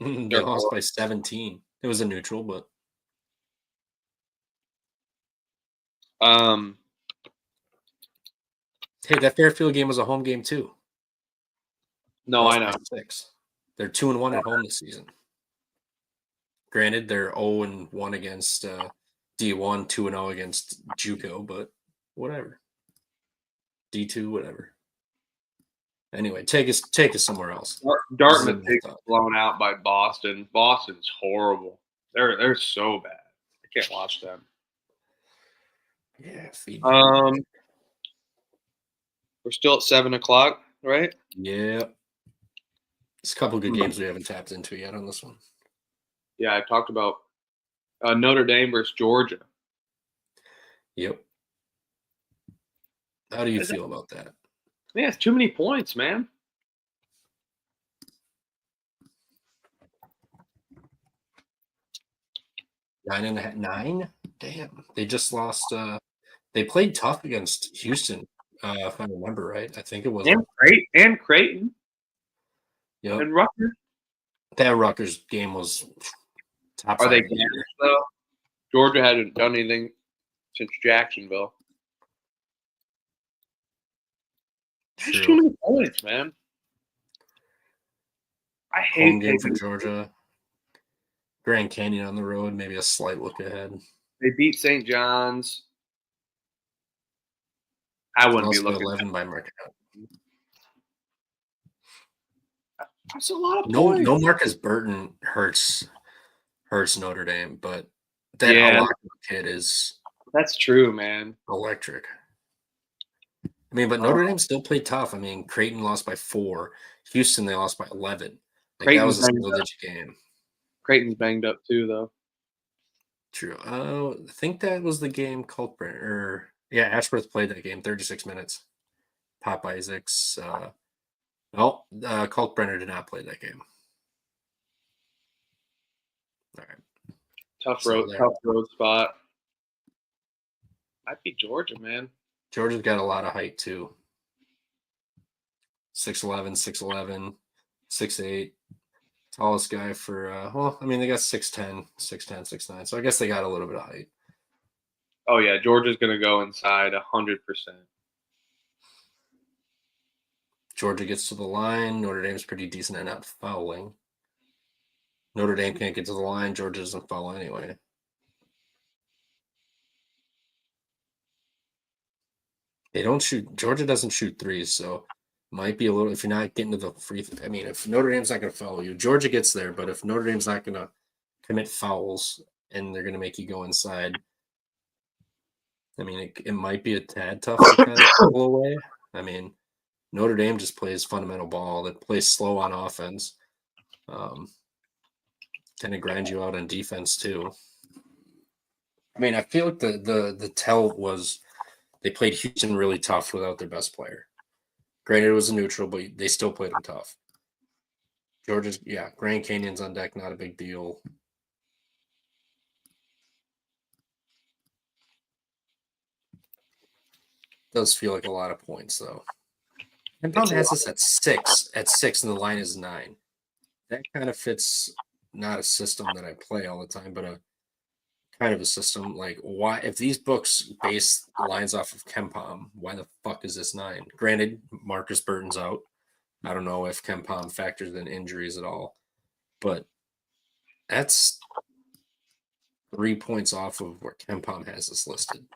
They lost by 17. It was a neutral, but hey, that Fairfield game was a home game too. No, I know. 6. They're 2-1 at home this season. Granted, they're 0-1 against D1, 2-0 against JUCO, but whatever. D2, whatever. Anyway, take us somewhere else. Dartmouth gets blown out by Boston. Boston's horrible. They're so bad. I can't watch them. Yeah. We're still at 7:00, right? Yeah. There's a couple good games we haven't tapped into yet on this one. Yeah, I talked about Notre Dame versus Georgia. Yep. How do you feel about that? Man, it's too many points, man. Nine? Damn. They just lost. They played tough against Houston, if I remember right. I think it was. And Creighton. Yep. And Rutgers. That Rutgers game was top 5. Are they gassed, though? Georgia hasn't done anything since Jacksonville. There's too many points, man. I hate home game for Georgia. Grand Canyon on the road, maybe a slight look ahead. They beat St. John's. I wouldn't be looking 11 by Marquette. That's a lot of points. No Marcus Burton hurts Notre Dame, but that kid is. That's true, man. Electric. I mean, but Notre Dame still played tough. I mean, Creighton lost by 4. Houston, they lost by 11. That was a single-digit game. Creighton's banged up too, though. True. I think that was the game Kalkbrenner. Yeah, Ashworth played that game, 36 minutes. Pop Isaacs. Kalkbrenner did not play that game. All right. Tough road spot. I'd be Georgia, man. Georgia's got a lot of height too. 6'11", 6'11", 6'8". Tallest guy for they got 6'10", 6'9". So I guess they got a little bit of height. Oh yeah, Georgia's gonna go inside 100%. Georgia gets to the line. Notre Dame's pretty decent at not fouling. Notre Dame can't get to the line. Georgia doesn't foul anyway. They don't shoot. Georgia doesn't shoot threes, so might be a little. If you're not getting to the free, I mean, if Notre Dame's not going to foul you, Georgia gets there. But if Notre Dame's not going to commit fouls and they're going to make you go inside, I mean, it might be a tad tough to kind of pull away. I mean, Notre Dame just plays fundamental ball. That plays slow on offense. Kind of grind you out on defense too. I mean, I feel like the tell was. They played Houston really tough without their best player. Granted, it was a neutral, but they still played them tough. Georgia's, Grand Canyon's on deck, not a big deal. Does feel like a lot of points, though. And Brown has us at 6, and the line is 9. That kind of fits not a system that I play all the time, but a kind of a system. Like, why, if these books base lines off of KenPom, why the fuck is this 9? Granted, Marcus Burton's out. I don't know if KenPom factors in injuries at all, but that's 3 points off of where KenPom has this listed.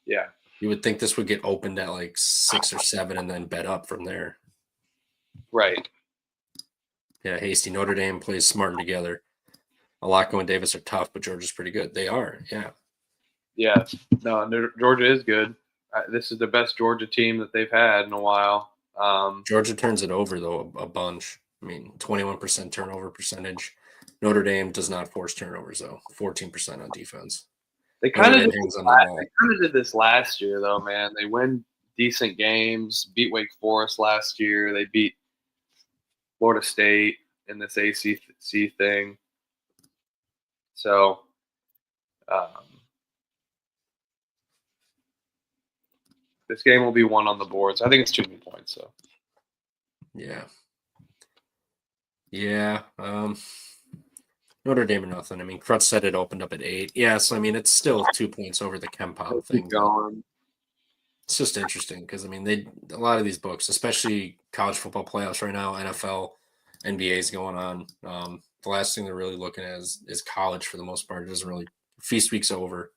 Yeah. You would think this would get opened at like 6 or 7 and then bet up from there. Right. Yeah, Hasty. Notre Dame plays smart and together. Alako and Davis are tough, but Georgia's pretty good. They are, yeah. Yeah. No, Georgia is good. This is the best Georgia team that they've had in a while. Georgia turns it over, though, a bunch. I mean, 21% turnover percentage. Notre Dame does not force turnovers, though. 14% on defense. They kind of did this last year, though, man. They win decent games, beat Wake Forest last year. They beat Florida State in this ACC thing. So, this game will be won on the boards. I think it's too many points, so. Yeah. Yeah. Notre Dame or nothing. I mean, Crutch said it opened up at 8. Yeah, so I mean, it's still 2 points over the KenPom thing. Keep going. It's just interesting because I mean, a lot of these books, especially college football playoffs right now, NFL, NBA is going on. The last thing they're really looking at is college for the most part. It doesn't really feast week's over,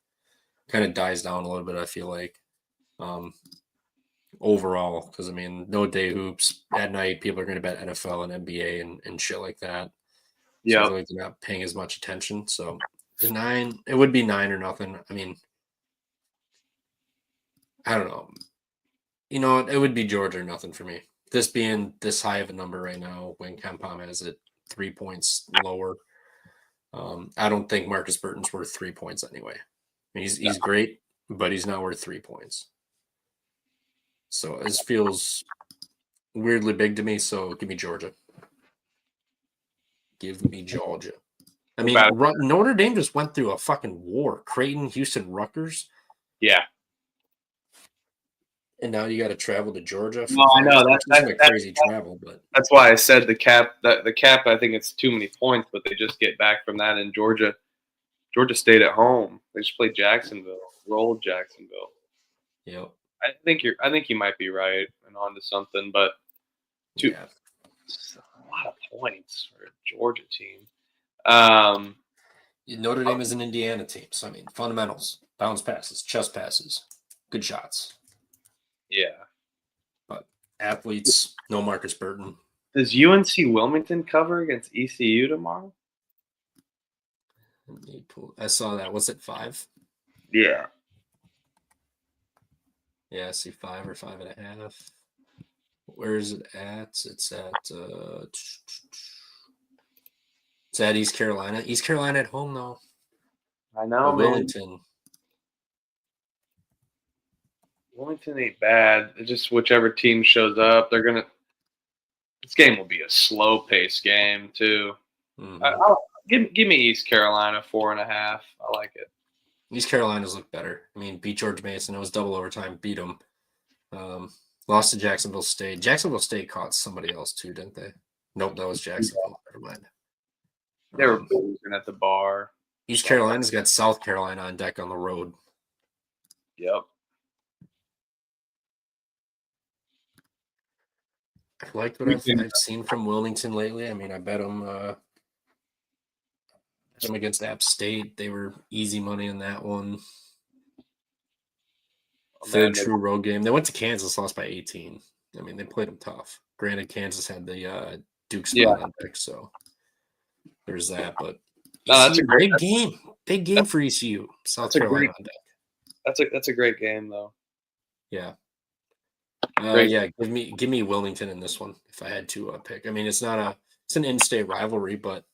kind of dies down a little bit. I feel like overall because I mean, no day hoops at night. People are going to bet NFL and NBA and shit like that. So I Yeah. feel like they're not paying as much attention. So the 9, it would be 9 or nothing. I mean, I don't know. You know, it would be Georgia or nothing for me. This being this high of a number right now when KenPom has it 3 points lower. I don't think Marcus Burton's worth 3 points anyway. I mean, he's great, but he's not worth 3 points. So this feels weirdly big to me. So give me Georgia. Give me Georgia. I mean, Notre Dame just went through a fucking war. Creighton, Houston, Rutgers. Yeah. And now you got to travel to Georgia. No, I know that's a crazy travel, but that's why I said the cap. The cap, I think it's too many points, but they just get back from that in Georgia. Georgia stayed at home. They just played Jacksonville. Rolled Jacksonville. Yep. I think you might be right and onto something, but it's a lot of points for a Georgia team. Notre Dame is an Indiana team, so I mean fundamentals, bounce passes, chest passes, good shots. Yeah. But athletes, no Marcus Burton. Does UNC Wilmington cover against ECU tomorrow? I saw that. Was it 5? Yeah. Yeah, I see 5 or 5.5. Where is it at? It's at East Carolina. East Carolina at home though. I know, man. Wilmington ain't bad. It's just whichever team shows up, they're gonna. This game will be a slow-paced game too. Mm-hmm. Give me East Carolina 4.5. I like it. East Carolina's look better. I mean, beat George Mason. It was double overtime. Beat them. Lost to Jacksonville State. Jacksonville State caught somebody else too, didn't they? Nope, that was Jacksonville. Never mind. They were boozing at the bar. East Carolina's got South Carolina on deck on the road. Yep. I liked what I've seen from Wilmington lately. I mean, I bet them against App State. They were easy money in that one. Third true road game. They went to Kansas, lost by 18. I mean, they played them tough. Granted, Kansas had the Duke spot on deck, so there's that. But that's a great game. Big game for ECU. South Carolina on deck. That's a great game, though. Yeah. Yeah, give me Wilmington in this one if I had to pick. I mean, it's an in-state rivalry, but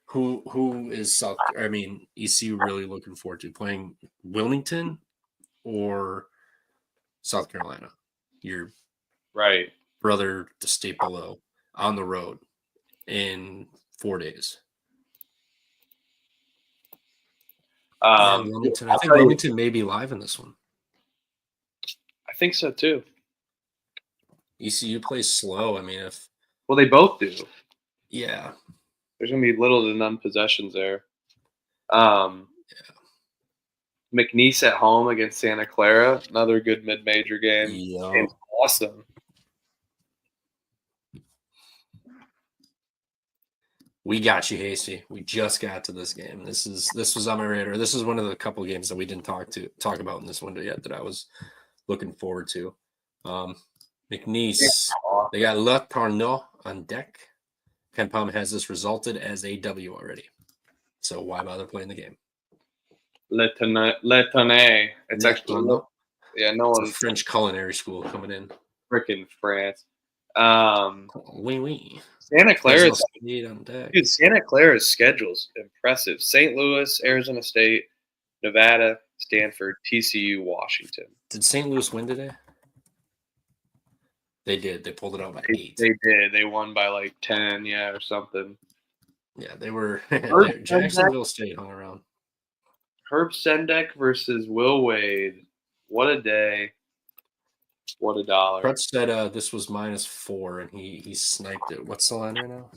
who is ECU really looking forward to playing Wilmington or South Carolina? Your right brother, the state below, on the road in 4 days. Wilmington. I think Wilmington may be live in this one. I think so too. ECU plays slow. I mean, they both do. Yeah. There's gonna be little to none possessions there. McNeese at home against Santa Clara, another good mid-major game. Yeah. Game's awesome. We got you, Hasty. We just got to this game. This was on my radar. This is one of the couple of games that we didn't talk about in this window yet that I was looking forward to. McNeese, they got Le Tourneau on deck. KenPom has this resulted as a W already. So why bother playing the game? Le Tourneau. It's actually no one. It's a French culinary school coming in. Freaking France. Oui. Santa Clara's on deck. Dude, Santa Clara's schedule's impressive. St. Louis, Arizona State, Nevada, Stanford, TCU, Washington. Did St. Louis win today? They did. They pulled it out by 8. They did. They won by like 10, or something. Yeah, they were. Jacksonville State hung around. Herb Sendek versus Will Wade. What a day. What a dollar. Crutch said this was -4, and he sniped it. What's the line right now?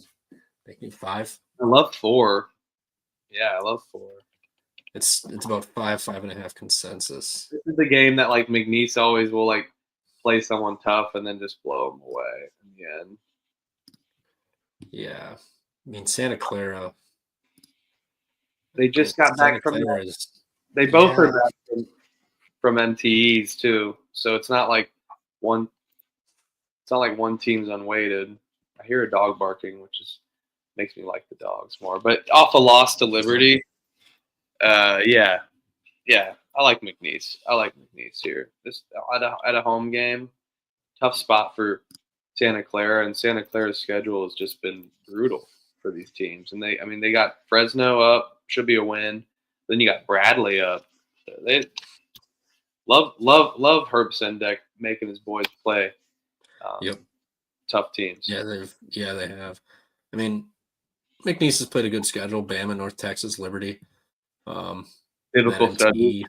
Make me 5. I love 4. Yeah, I love 4. It's about 5.5 consensus. This is the game that like McNeese always will like play someone tough and then just blow them away in the end. Yeah, I mean Santa Clara. They just got back from. They both are back from NTEs too, so it's not like one. It's not like one team's unweighted. I hear a dog barking, which makes me like the dogs more. But off a loss to Liberty, yeah, I like McNeese. I like McNeese here. This at a home game, tough spot for Santa Clara, and Santa Clara's schedule has just been brutal for these teams. And they got Fresno up, should be a win. Then you got Bradley up. They love Herb Sendek making his boys play. Yep. Tough teams. Yeah, they have. I mean, McNeese has played a good schedule. Bama, North Texas, Liberty. Beautiful schedule.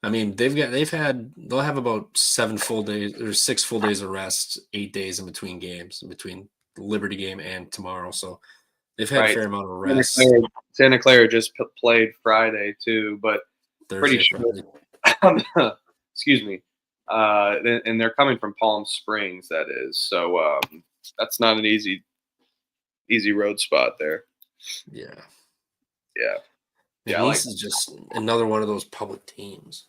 I mean, they'll have about 7 full days or 6 full days of rest, 8 days in between games, in between the Liberty game and tomorrow. So they've had a fair amount of rest. Santa Clara just played Friday too, but Thursday, pretty sure. Excuse me. And they're coming from Palm Springs, that is. So that's not an easy road spot there. Yeah. Yeah. Yeah, this is just another one of those public teams,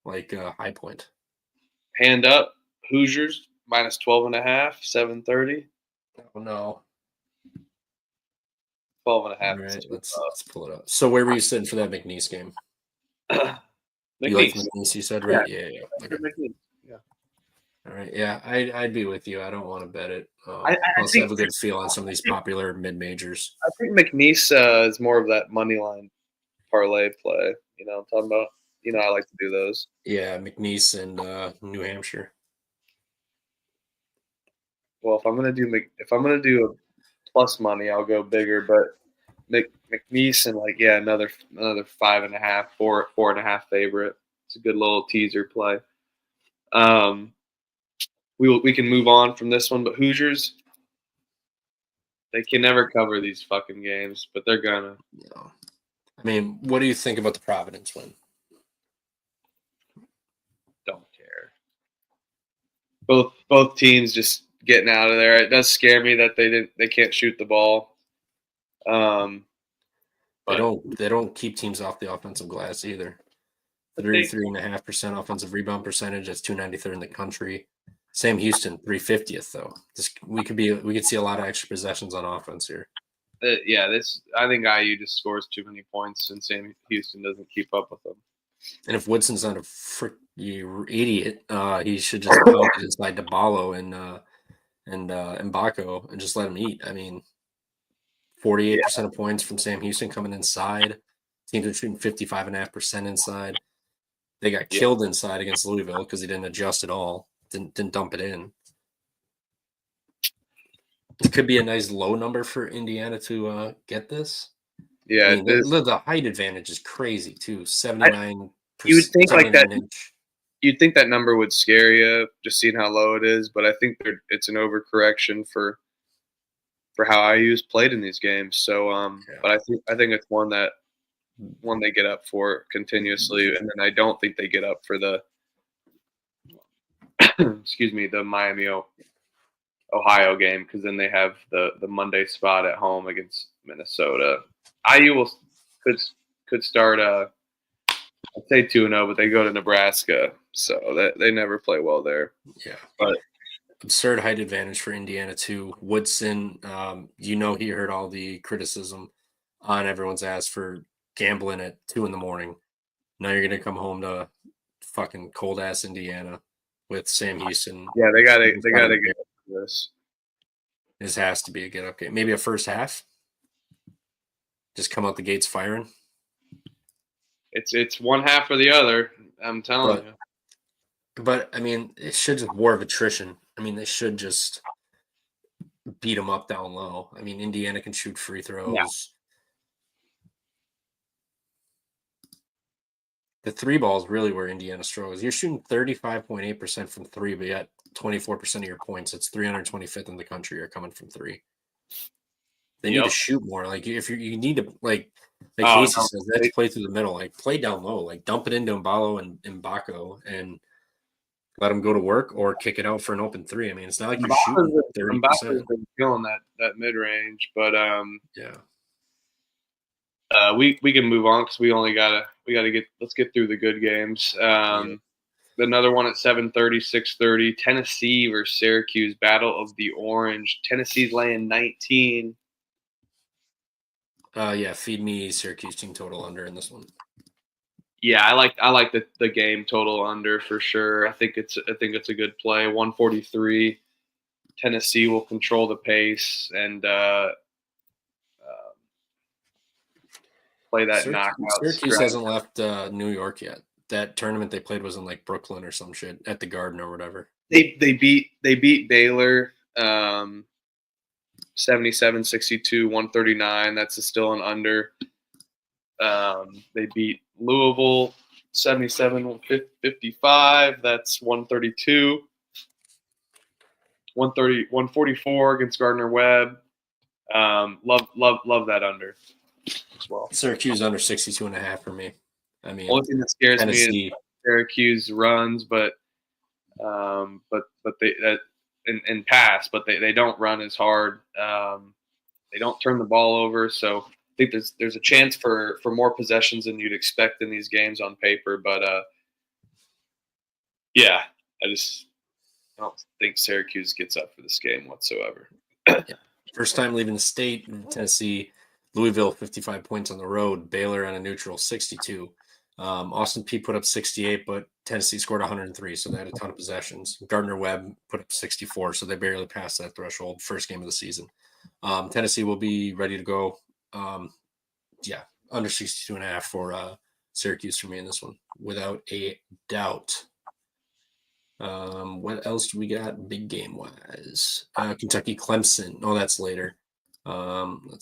like High Point. Hand up, Hoosiers minus 12.5, 7:30. Oh no. 12.5. All right, let's pull it up. So where were you sitting for that McNeese game? You like McNeese, you said, right? Yeah. Okay. Yeah. All right. Yeah, I'd be with you. I don't want to bet it. I also have a good feel on some of these popular mid-majors. I think McNeese is more of that money line parlay play. You know what I'm talking about? You know, I like to do those. Yeah, McNeese and New Hampshire. Well, if I'm gonna do a plus money, I'll go bigger. But McNeese and another 5.5, 4.5 favorite. It's a good little teaser play. We can move on from this one, but Hoosiers, they can never cover these fucking games, but they're gonna. Yeah. I mean, what do you think about the Providence win? Don't care. Both teams just getting out of there. It does scare me that they can't shoot the ball. They don't keep teams off the offensive glass either. 33.5% offensive rebound percentage. That's 293rd in the country. Sam Houston, 350th though. We could see a lot of extra possessions on offense here. I think IU just scores too many points, and Sam Houston doesn't keep up with them. And if Woodson's not a freaking idiot, he should just pound it inside to Ballo and Mbako and just let him eat. I mean, 48% of points from Sam Houston coming inside. Teams are shooting 55.5% inside. They got killed inside against Louisville because he didn't adjust at all. Didn't dump it in. It could be a nice low number for Indiana to get this. Yeah, I mean, the height advantage is crazy too. 79. You would think like that. You'd think that number would scare you, just seeing how low it is. But I think it's an overcorrection for how IU's played in these games. So, but I think it's one they get up for continuously, and then I don't think they get up for the the Miami Ohio game, because then they have the Monday spot at home against Minnesota. IU could start I'd say 2-0, but they go to Nebraska, so they never play well there. Yeah, but absurd height advantage for Indiana too. Woodson, he heard all the criticism on everyone's ass for gambling at 2 a.m. Now you're gonna come home to fucking cold ass Indiana with Sam Houston. Yeah, they gotta get this. This has to be a get up game. Maybe a first half. Just come out the gates firing. It's one half or the other. I'm telling you. But I mean, it should just war of attrition. I mean, they should just beat them up down low. I mean, Indiana can shoot free throws. Yeah. The three ball is really where Indiana struggles. You're shooting 35.8% from three, but yet 24% of your points. It's 325th in the country are coming from three. They need to shoot more. Like if you need to like Oh, Casey no. says, let's play through the middle. Like play down low. Like dump it into Mbalo and Mbako and let them go to work or kick it out for an open three. I mean, it's not like you're shooting 30%. Mbakke's been feeling that mid range, but yeah. We can move on because we gotta get through the good games. Another one at 7:30, 6:30. Tennessee versus Syracuse, Battle of the Orange. Tennessee's laying 19. Yeah, feed me Syracuse team total under in this one. Yeah, I like the game total under for sure. I think it's a good play. 143. Tennessee will control the pace and play that knockout. Syracuse hasn't left New York yet. That tournament they played was in like Brooklyn or some shit at the Garden or whatever. They beat Baylor 77-62, 139. That's still an under. They beat Louisville 77-55. That's 132. 144 against Gardner Webb. Love that under as well. Syracuse under 62.5 for me. I mean, only thing that scares Tennessee. me is Syracuse runs, but they and pass, but they don't run as hard. They don't turn the ball over, so I think there's a chance for more possessions than you'd expect in these games on paper. But yeah, I don't think Syracuse gets up for this game whatsoever. Yeah. First time leaving the state in Tennessee. Louisville 55 points on the road. Baylor on a neutral 62. Austin Peay put up 68, but Tennessee scored 103, so they had a ton of possessions. Gardner Webb put up 64, so they barely passed that threshold. First game of the season. Tennessee will be ready to go. Yeah, under 62.5 for Syracuse for me in this one, without a doubt. What else do we got big game wise? Kentucky Clemson. Oh, that's later. Let me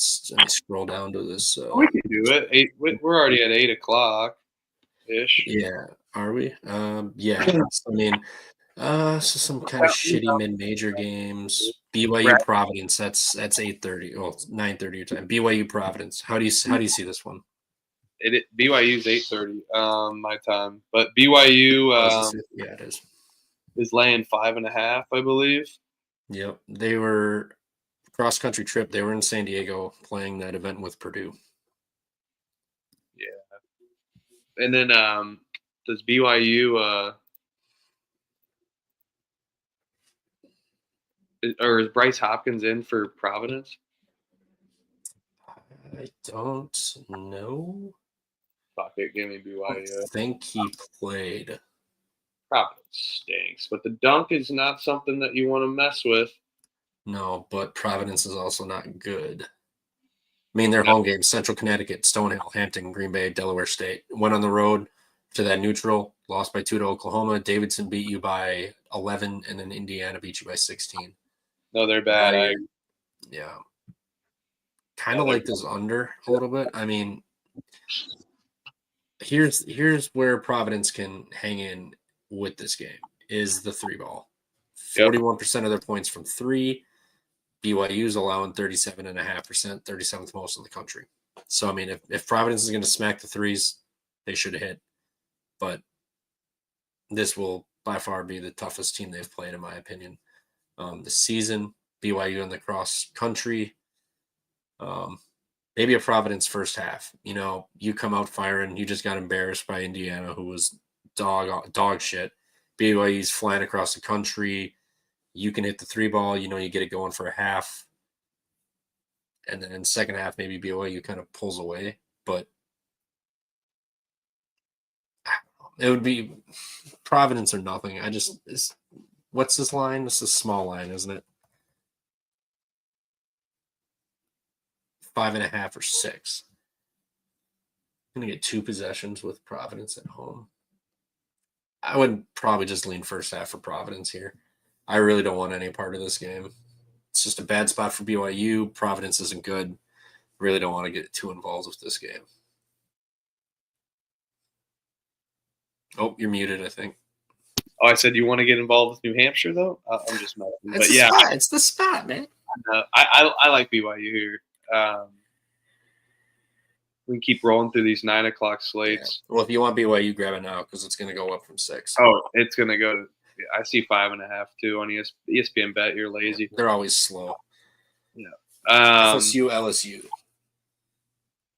scroll down to this. We can do it. We're already at 8:00 ish. Yeah, are we? Yeah. I mean, so some kind of shitty mid-major games. BYU Providence. That's 8:30. Well, 9:30 your time. BYU Providence. How do you see this one? BYU's 8:30 my time, but BYU yeah, it is. Is laying 5.5, I believe. Yep, they were cross-country trip. They were in San Diego playing that event with Purdue. Yeah, and then does BYU or is Bryce Hopkins in for Providence? I don't know. Fuck it, give me BYU. I think he played. Providence stinks, but the dunk is not something that you want to mess with. No, but Providence is also not good. I mean, their home games: Central Connecticut, Stonehill, Hampton, Green Bay, Delaware State. Went on the road to that neutral, lost by 2 to Oklahoma. Davidson beat you by 11, and then Indiana beat you by 16. No, they're bad. Yeah. Kind of like this under a little bit. I mean, here's where Providence can hang in with this game is the 3-ball. 41% of their points from 3. BYU's allowing 37.5%, 37th most in the country. So, I mean, if Providence is going to smack the threes, they should hit. But this will by far be the toughest team they've played, in my opinion. This season, BYU in the cross country, maybe a Providence first half. You know, you come out firing. You just got embarrassed by Indiana, who was dog shit. BYU's flying across the country. You can hit the 3-ball. You know, you get it going for a half. And then in second half, maybe BYU kind of pulls away. But it would be Providence or nothing. What's this line? This is a small line, isn't it? 5.5 or 6. I'm going to get 2 possessions with Providence at home. I would probably just lean first half for Providence here. I really don't want any part of this game. It's just a bad spot for BYU. Providence isn't good. Really don't want to get too involved with this game. Oh, you're muted, I think. Oh, I said you want to get involved with New Hampshire, though? I'm just messing. It's but yeah, it's the spot, man. I like BYU here. We can keep rolling through these 9 o'clock slates. Yeah. Well, if you want BYU, grab it now because it's going to go up from 6. Oh, it's going to go. I see 5.5 too on ESPN Bet. You're lazy. They're always slow. Yeah. FSU, LSU.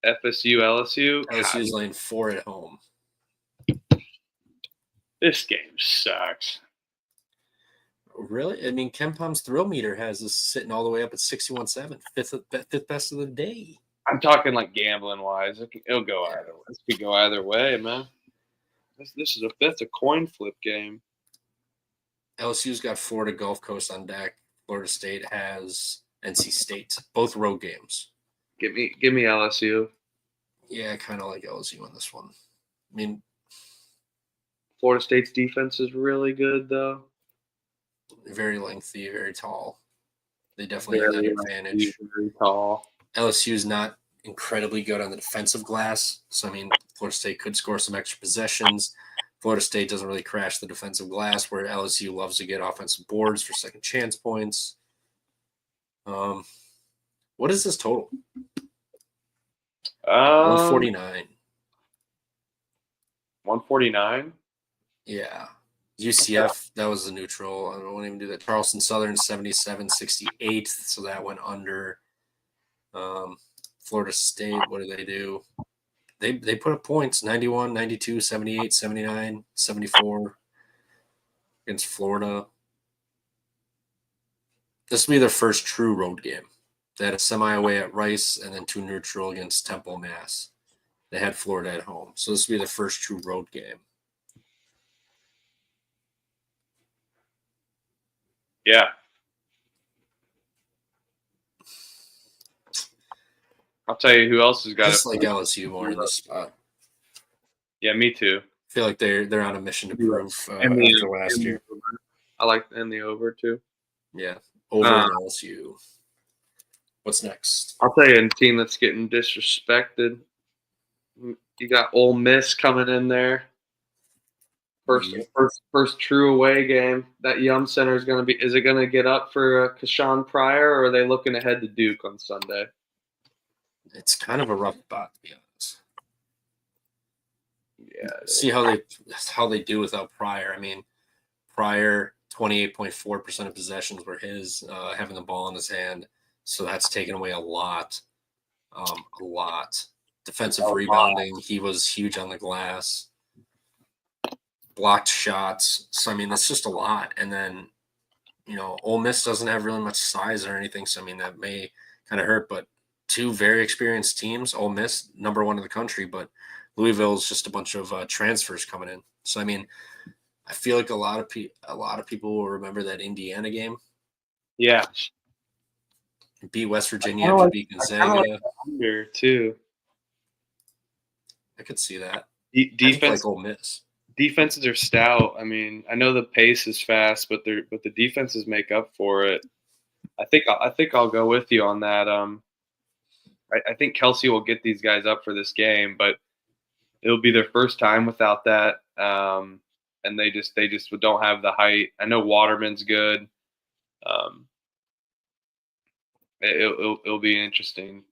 FSU, LSU. LSU's laying 4 at home. This game sucks. Really? I mean, KenPom's thrill meter has us sitting all the way up at 61.7, fifth best of the day. I'm talking like gambling wise. It'll go either way. This could go either way, man. That's a coin flip game. LSU's got Florida Gulf Coast on deck. Florida State has NC State, both road games. Give me LSU. Yeah, I kind of like LSU on this one. I mean, Florida State's defense is really good, though. Very lengthy, very tall. They definitely have that advantage. Very tall. LSU's not incredibly good on the defensive glass. So, I mean, Florida State could score some extra possessions. Florida State doesn't really crash the defensive glass, where LSU loves to get offensive boards for second chance points. What is this total? 149. 149? Yeah. UCF, that was the neutral. I won't even do that. Charleston Southern, 77-68. So that went under. Florida State, what do they do? They put up points, 91, 92, 78, 79, 74 against Florida. This will be their first true road game. They had a semi away at Rice and then 2 neutral against Temple, Mass. They had Florida at home. So this will be the first true road game. Yeah. I'll tell you who else has got Just like LSU more in this spot. Yeah, me too. I feel like they're on a mission to prove after last year. I like the over too. Yeah, over LSU. What's next? I'll tell you a team that's getting disrespected. You got Ole Miss coming in there. First true away game. That Yum Center is going to be. Is it going to get up for Kashawn Pryor, or are they looking ahead to Duke on Sunday? It's kind of a rough spot, to be honest. Yeah. See how they do without Pryor. I mean, Pryor, 28.4% of possessions were his, having the ball in his hand. So that's taken away a lot. Defensive rebounding, he was huge on the glass. Blocked shots. So, I mean, that's just a lot. And then, Ole Miss doesn't have really much size or anything. So, I mean, that may kind of hurt. But 2 very experienced teams. Ole Miss, number 1 in the country. But Louisville is just a bunch of transfers coming in. So, I mean, I feel like a lot of people will remember that Indiana game. Yeah. Beat West Virginia, beat Gonzaga. Under too. I could see that. Defense, like Ole Miss. Defenses are stout. I mean, I know the pace is fast, but the defenses make up for it. I think I'll go with you on that. I think Kelsey will get these guys up for this game, but it'll be their first time without that. And they just don't have the height. I know Waterman's good. It'll be interesting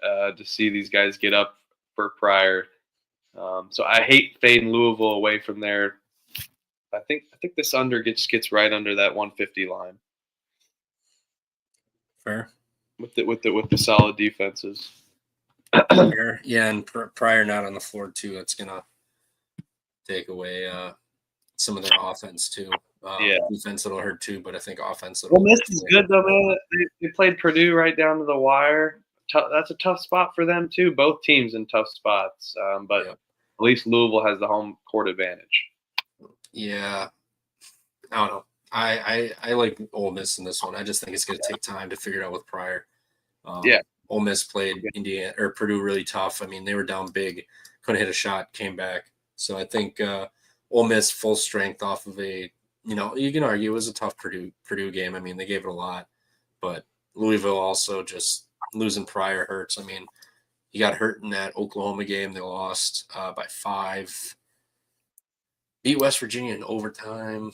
to see these guys get up for Pryor. So I hate fading Louisville away from there. I think this under gets right under that 150 line. Fair. With the solid defenses. Fair. Yeah, and Pryor not on the floor too. That's gonna take away some of their offense too. Defense it'll hurt too, but I think offense. Well, this is good though, man. They played Purdue right down to the wire. That's a tough spot for them too. Both teams in tough spots, but at least Louisville has the home court advantage. Yeah, I don't know. I like Ole Miss in this one. I just think it's going to take time to figure it out with Pryor. Ole Miss played Indiana or Purdue really tough. I mean, they were down big, couldn't hit a shot, came back. So I think Ole Miss full strength off of you can argue it was a tough Purdue game. I mean, they gave it a lot, but Louisville also just losing Pryor hurts. I mean, he got hurt in that Oklahoma game. They lost by 5. Beat West Virginia in overtime.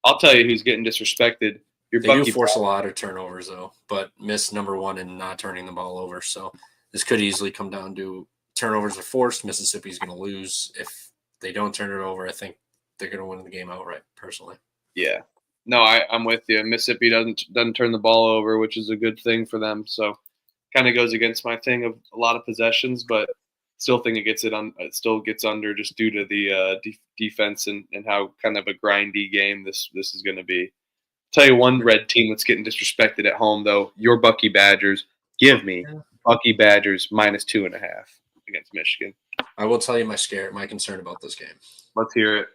I'll tell you who's getting disrespected. Your They do Bucky force a lot of turnovers, though, but miss number one in not turning the ball over. So this could easily come down to turnovers are forced. Mississippi's going to lose. If they don't turn it over, I think they're going to win the game outright, personally. Yeah. No, I'm with you. Mississippi doesn't turn the ball over, which is a good thing for them. So kind of goes against my thing of a lot of possessions, but still think it still gets under just due to the defense and how kind of a grindy game this is going to be. Tell you one red team that's getting disrespected at home, though, your Bucky Badgers. Give me Bucky Badgers -2.5 against Michigan. I will tell you my concern about this game. Let's hear it.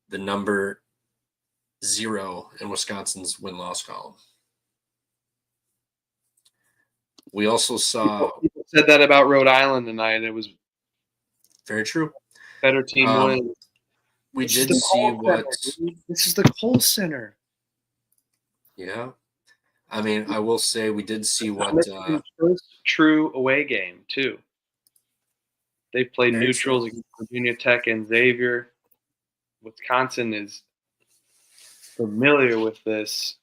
The number 0 in Wisconsin's win-loss column. We also saw People said that about Rhode Island tonight, and it was very true. better team win. We did see what This is the Kohl Center. Yeah. I mean, I will say we did see what first true away game too. They played Very neutrals true. against Virginia Tech and Xavier. Wisconsin is familiar with this.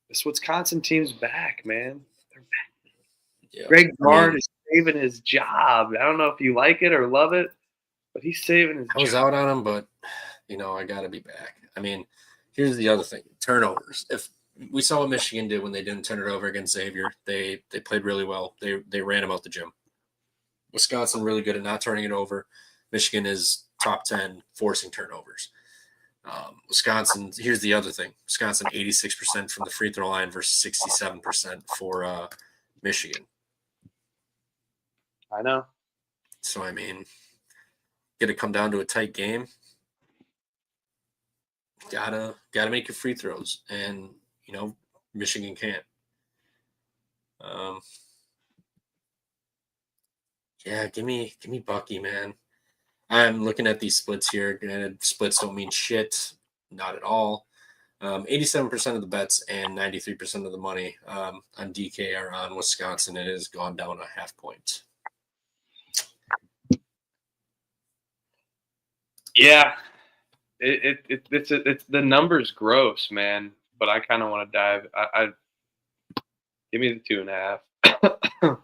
This Wisconsin team's back, man. They're back. yeah. Greg I Gard mean, is saving his job. I don't know if you like it or love it, but he's saving his I was job. out on him, but I got to be back. I mean, here's the other thing: turnovers. If we saw what Michigan did when they didn't turn it over against Xavier, they played really well. They ran them out the gym. Wisconsin really good at not turning it over. Michigan is top 10 forcing turnovers. Wisconsin. Here's the other thing: Wisconsin 86% from the free throw line versus 67% for Michigan. I know. So I mean, get it come down to a tight game. Gotta make your free throws, and Michigan can't. Yeah, give me Bucky, man. I'm looking at these splits here. Granted, splits don't mean shit, not at all. 87% of the bets and 93% of the money on DK are on Wisconsin. It has gone down a half point. Yeah, it's the numbers gross, man. But I kind of want to dive. I give me the 2.5.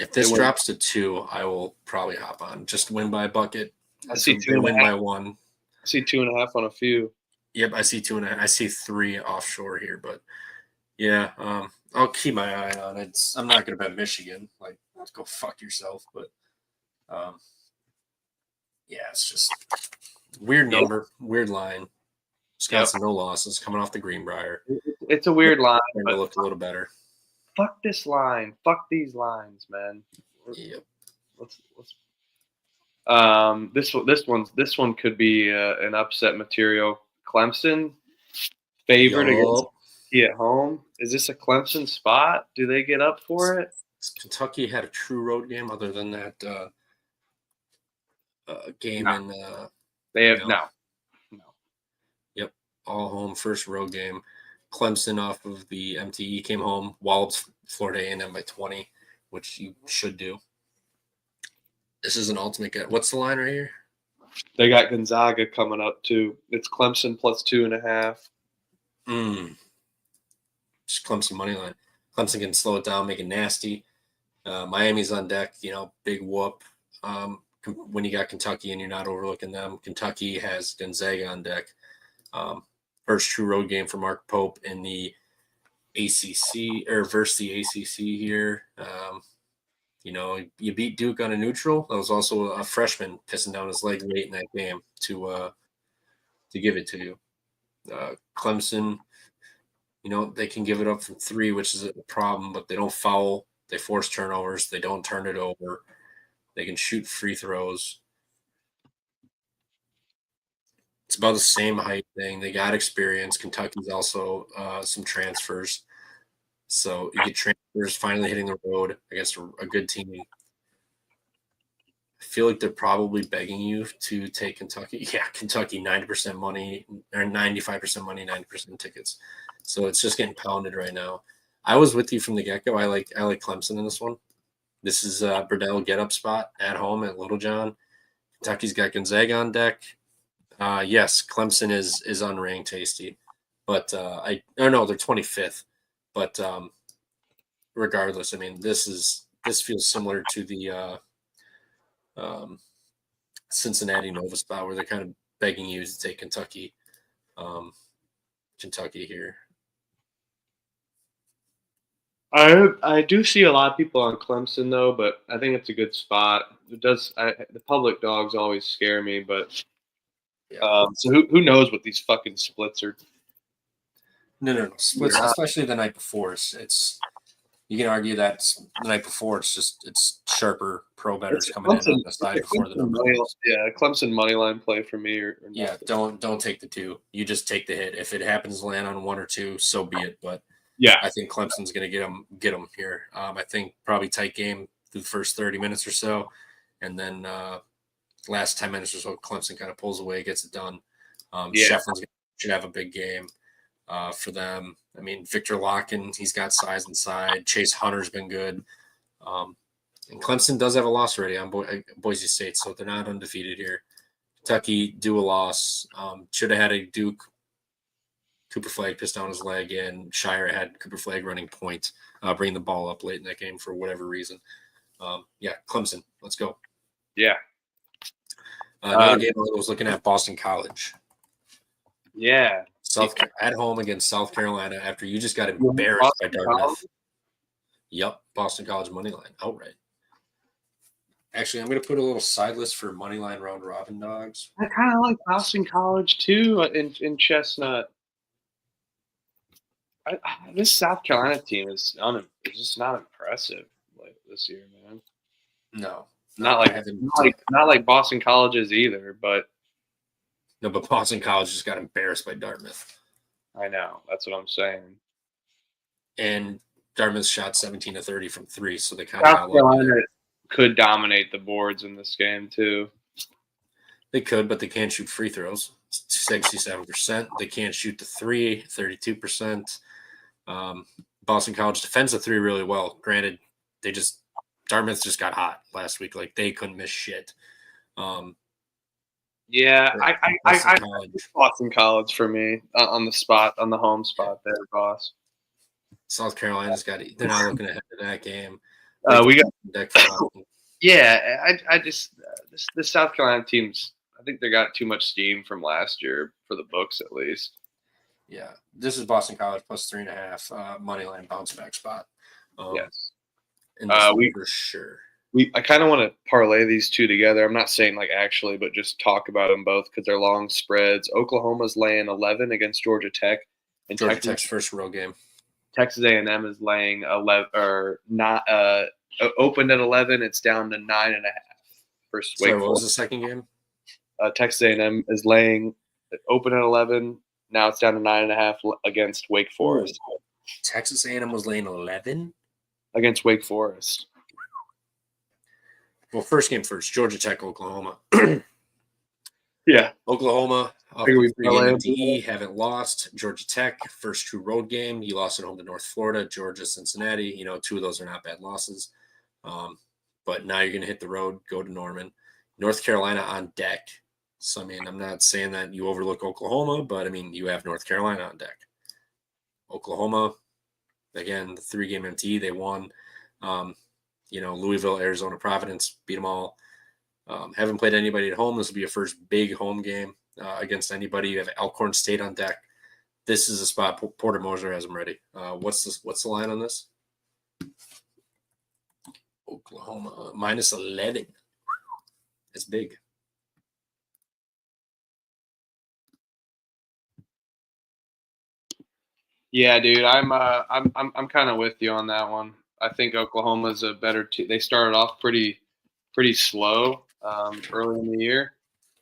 If this drops to 2, I will probably hop on. Just win by a bucket. I see They win by 1. I see 2.5 on a few. Yep, I see 2.5. I see 3 offshore here, but yeah, I'll keep my eye on it. I'm not going to bet Michigan. Like, go fuck yourself. But yeah, it's just weird number, weird line. Wisconsin, no losses, coming off the Greenbrier. It's a weird line, But but look a little better. fuck this line. Fuck these lines, man. Yep. This one could be an upset material. Clemson favored against at home. Is this a Clemson spot? Do they get up for it? Kentucky had a true road game other than that game No. in They have no. Yep, all home first road game. Clemson off of the MTE came home, walloped Florida A&M by 20, which you should do. This is an ultimate get. What's the line right here? They got Gonzaga coming up too. It's Clemson plus 2.5. Just Clemson money line. Clemson can slow it down, make it nasty. Miami's on deck. Big whoop. When you got Kentucky and you're not overlooking them, Kentucky has Gonzaga on deck. First true road game for Mark Pope in the ACC or versus the ACC here. You beat Duke on a neutral. That was also a freshman pissing down his leg late in that game to give it to you. Clemson, they can give it up from 3, which is a problem, but they don't foul. They force turnovers. They don't turn it over. They can shoot free throws. It's about the same height thing. They got experience. Kentucky's also some transfers. So you get transfers finally hitting the road against a good team. I feel like they're probably begging you to take Kentucky. Yeah, Kentucky, 90% money, or 95% money, 90% tickets. So it's just getting pounded right now. I was with you from the get-go. I like Clemson in this one. This is a Burdell get-up spot at home at Littlejohn. Kentucky's got Gonzaga on deck. Yes, Clemson is unranked tasty, But I don't know, they're 25th. But regardless, I mean, this feels similar to the Cincinnati Nova spot where they're kind of begging you to take Kentucky here. I do see a lot of people on Clemson though, but I think it's a good spot. The public dogs always scare me, but so who knows what these fucking splits are? No. Splits, especially the night before. It's you can argue that the night before it's sharper pro bettors coming in on the side before the numbers. Clemson money line play for me or yeah. Don't take the 2. You just take the hit. If it happens to land on 1 or 2, so be it. But yeah, I think Clemson's going to get them here. I think probably tight game through the first 30 minutes or so, and then last 10 minutes or so, Clemson kind of pulls away, gets it done. Shefflin's should have a big game for them. I mean, Victor Locken, he's got size inside. Chase Hunter's been good. And Clemson does have a loss already on Boise State, so they're not undefeated here. Kentucky do a loss. Should have had a Duke. Cooper Flagg pissed down his leg, and Shire had Cooper Flagg running point, bringing the ball up late in that game for whatever reason. Clemson, let's go. Yeah. Another game I was looking at, Boston College. Yeah. At home against South Carolina after you just got embarrassed by Dartmouth. Yep, Boston College money line outright. Actually, I'm going to put a little side list for money line round robin dogs. I kind of like Boston College too in Chestnut. This South Carolina team is just not impressive this year, man. No, not like Boston College's either, but Boston College just got embarrassed by Dartmouth. I know, that's what I'm saying. And Dartmouth shot 17 of 30 from 3, so they kind South of Carolina could dominate the boards in this game too. They could, but they can't shoot free throws. 67%. They can't shoot the 3, 32%. Boston College defends the 3 really well. Granted, Dartmouth just got hot last week. Like, they couldn't miss shit. I Boston College for me on the home spot there, boss. South Carolina's they're not looking ahead to that game. The South Carolina teams, I think they got too much steam from last year for the books at least. Yeah, this is Boston College plus 3.5 money line bounce back spot. Yes, for sure. I kind of want to parlay these two together. I'm not saying like actually, but just talk about them both because they're long spreads. Oklahoma's laying 11 against Georgia Tech, and Georgia Tech's first road game. Texas A&M is laying 11 or not. Opened at 11, it's down to 9.5. Sorry, what was the second game? Texas A&M is laying open at 11. Now it's down to 9.5 against Wake Forest. Texas A&M was laying 11 against Wake Forest. Well, first game first. Georgia Tech, Oklahoma. Yeah, Oklahoma. Haven't lost. Georgia Tech, first true road game. You lost at home to North Florida. Georgia, Cincinnati. 2 of those are not bad losses. But now you're going to hit the road, go to Norman. North Carolina on deck. So, I mean, I'm not saying that you overlook Oklahoma, but, I mean, you have North Carolina on deck. Oklahoma, again, the 3-game MT, they won. Louisville, Arizona, Providence, beat them all. Haven't played anybody at home. This will be a first big home game against anybody. You have Alcorn State on deck. This is a spot. Porter Moser has them ready. What's the line on this? Oklahoma minus 11. It's big. Yeah, dude, I'm kind of with you on that one. I think Oklahoma's a better team. They started off pretty slow early in the year,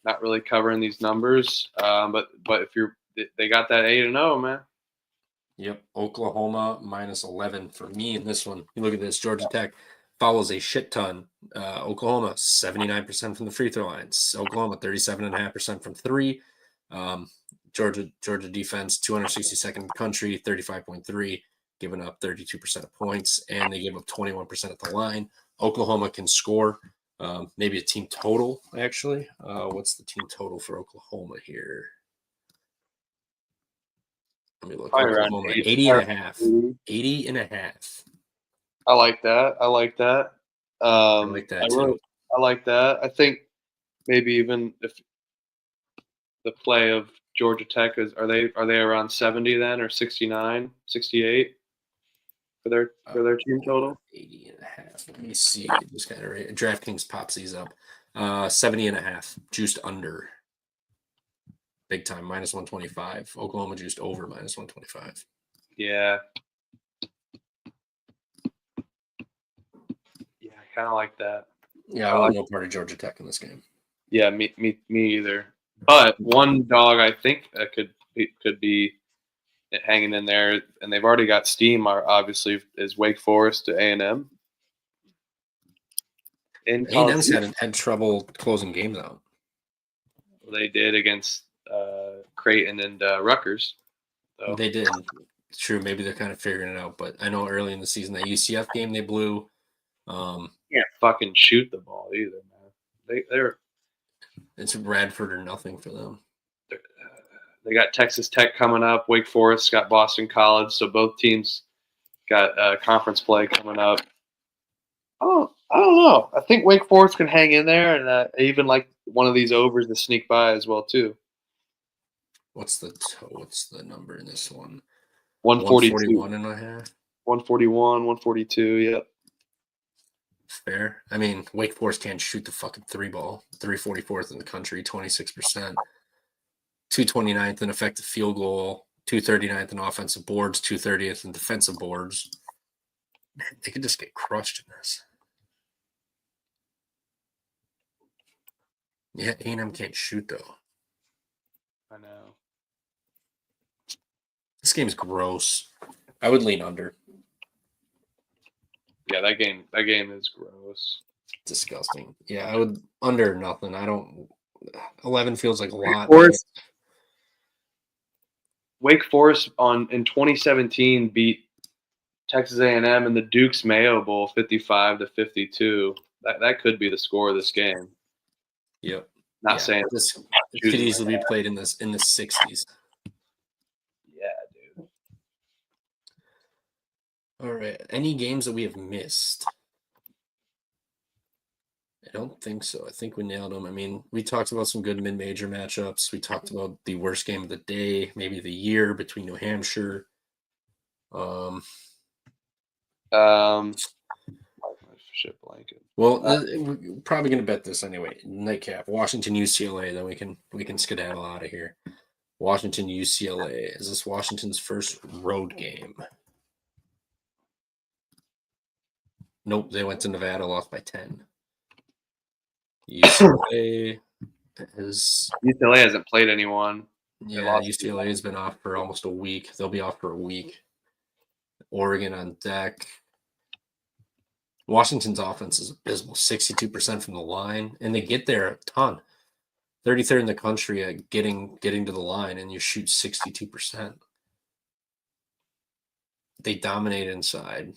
not really covering these numbers. But if they got that 8-0, man. Yep, Oklahoma minus 11 for me in this one. You look at this. Georgia Tech follows a shit ton. Oklahoma 79% from the free throw lines. Oklahoma 37.5% from 3. Georgia defense 262nd in the country, 35.3, giving up 32% of points, and they give up 21% at the line. Oklahoma can score. Maybe a team total, actually. What's the team total for Oklahoma here? Let me look. Probably around Oklahoma, 80. 80 and a half. 80 and a half. I like that. I like that. I like that too. I like that. I think maybe even if the play of Georgia Tech are they around 70 then, or 69, 68 for their team total? 80 and a half. Let me see. Just kind of right. DraftKings pops these up. 70 and a half. Juiced under. Big time. Minus 125. Oklahoma juiced over minus 125. Yeah. Yeah, I kind of like that. Yeah, I want no part of Georgia Tech in this game. Yeah, me either. But one dog I think that could be hanging in there, and they've already got steam. Obviously, is Wake Forest to A&M. A&M's had trouble closing games out. They did against Creighton and Rutgers. So. They did. It's true. Maybe they're kind of figuring it out. But I know early in the season, that UCF game they blew. Can't fucking shoot the ball either, man. They're. It's Radford or nothing for them. They got Texas Tech coming up. Wake Forest got Boston College. So both teams got conference play coming up. Oh, I don't know. I think Wake Forest can hang in there, and I even like one of these overs to sneak by as well too. What's the number in this one? 141 and a half. 141, 142. Yep. Fair. I mean, Wake Forest can't shoot the fucking three ball. 344th in the country, 26%. 229th in effective field goal, 239th in offensive boards, 230th in defensive boards. Man, they could just get crushed in this. Yeah, A&M can't shoot though. I know. This game's gross. I would lean under. Yeah, that game is gross. Disgusting. Yeah, I would under nothing. 11 feels like a lot. Wake Forest in 2017 beat Texas A&M in the Duke's Mayo Bowl 55-52. That could be the score of this game. Yep. Not saying this could easily be played in the 60s. Yeah, dude. All right. Any games that we have missed? I don't think so. I think we nailed them. I mean, we talked about some good mid-major matchups. We talked about the worst game of the day, maybe the year between New Hampshire. Shit blanket. Well, we're probably going to bet this anyway. Nightcap, Washington, UCLA. Then we can skedaddle out of here. Washington, UCLA. Is this Washington's first road game? Nope, they went to Nevada, lost by 10. UCLA hasn't played anyone. Yeah, UCLA has been off for almost a week. They'll be off for a week. Oregon on deck. Washington's offense is abysmal, 62% from the line, and they get there a ton. 33rd in the country at getting to the line, and you shoot 62%. They dominate inside.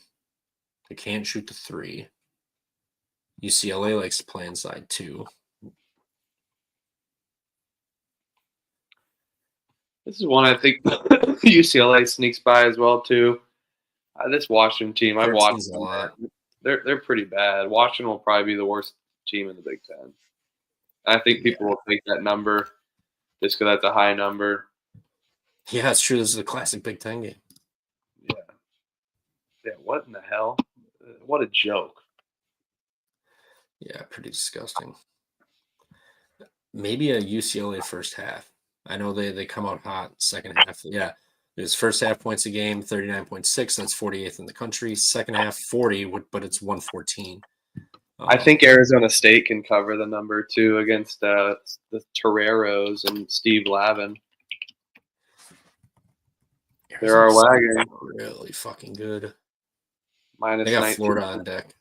They can't shoot the three. UCLA likes to play inside too. This is one I think UCLA sneaks by as well too. This Washington team, I've watched a lot. They're pretty bad. Washington will probably be the worst team in the Big Ten. I think people will take that number just because that's a high number. Yeah, it's true. This is a classic Big Ten game. Yeah. Yeah, what in the hell? What a joke. Yeah, pretty disgusting. Maybe a UCLA first half. I know they come out hot second half. Yeah. It's first half points a game, 39.6. That's 48th in the country. Second half, 40, but it's 114. I think Arizona State can cover the number too against the Toreros and Steve Lavin. They're our wagon. Really fucking good. Minus they got 19. Florida on deck.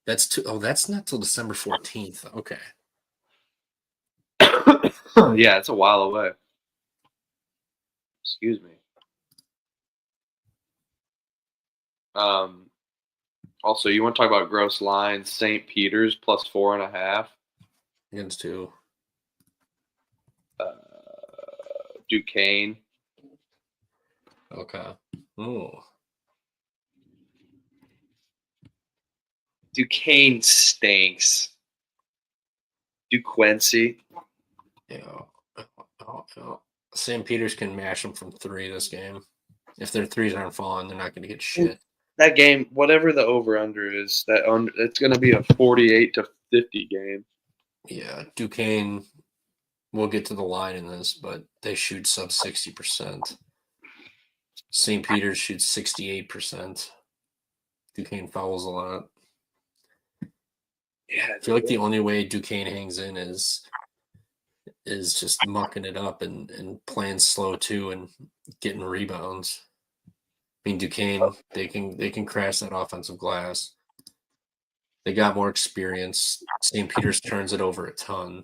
That's not till December 14th. Okay. Yeah, it's a while away. Excuse me. Also, you want to talk about gross lines? St. Peter's plus 4.5 against who? Duquesne. Okay. Ooh. Duquesne stinks. DuQuincy. Yeah. St. Peter's can mash them from 3 this game. If their threes aren't falling, they're not going to get shit. That game, whatever the over/under is, it's going to be a 48-50 game. Yeah, Duquesne will get to the line in this, but they shoot sub 60%. St. Peter's shoots 68%. Duquesne fouls a lot. Yeah, I feel like the only way Duquesne hangs in is just mucking it up and playing slow too and getting rebounds. I mean, Duquesne, they can crash that offensive glass. They got more experience. St. Peter's turns it over a ton.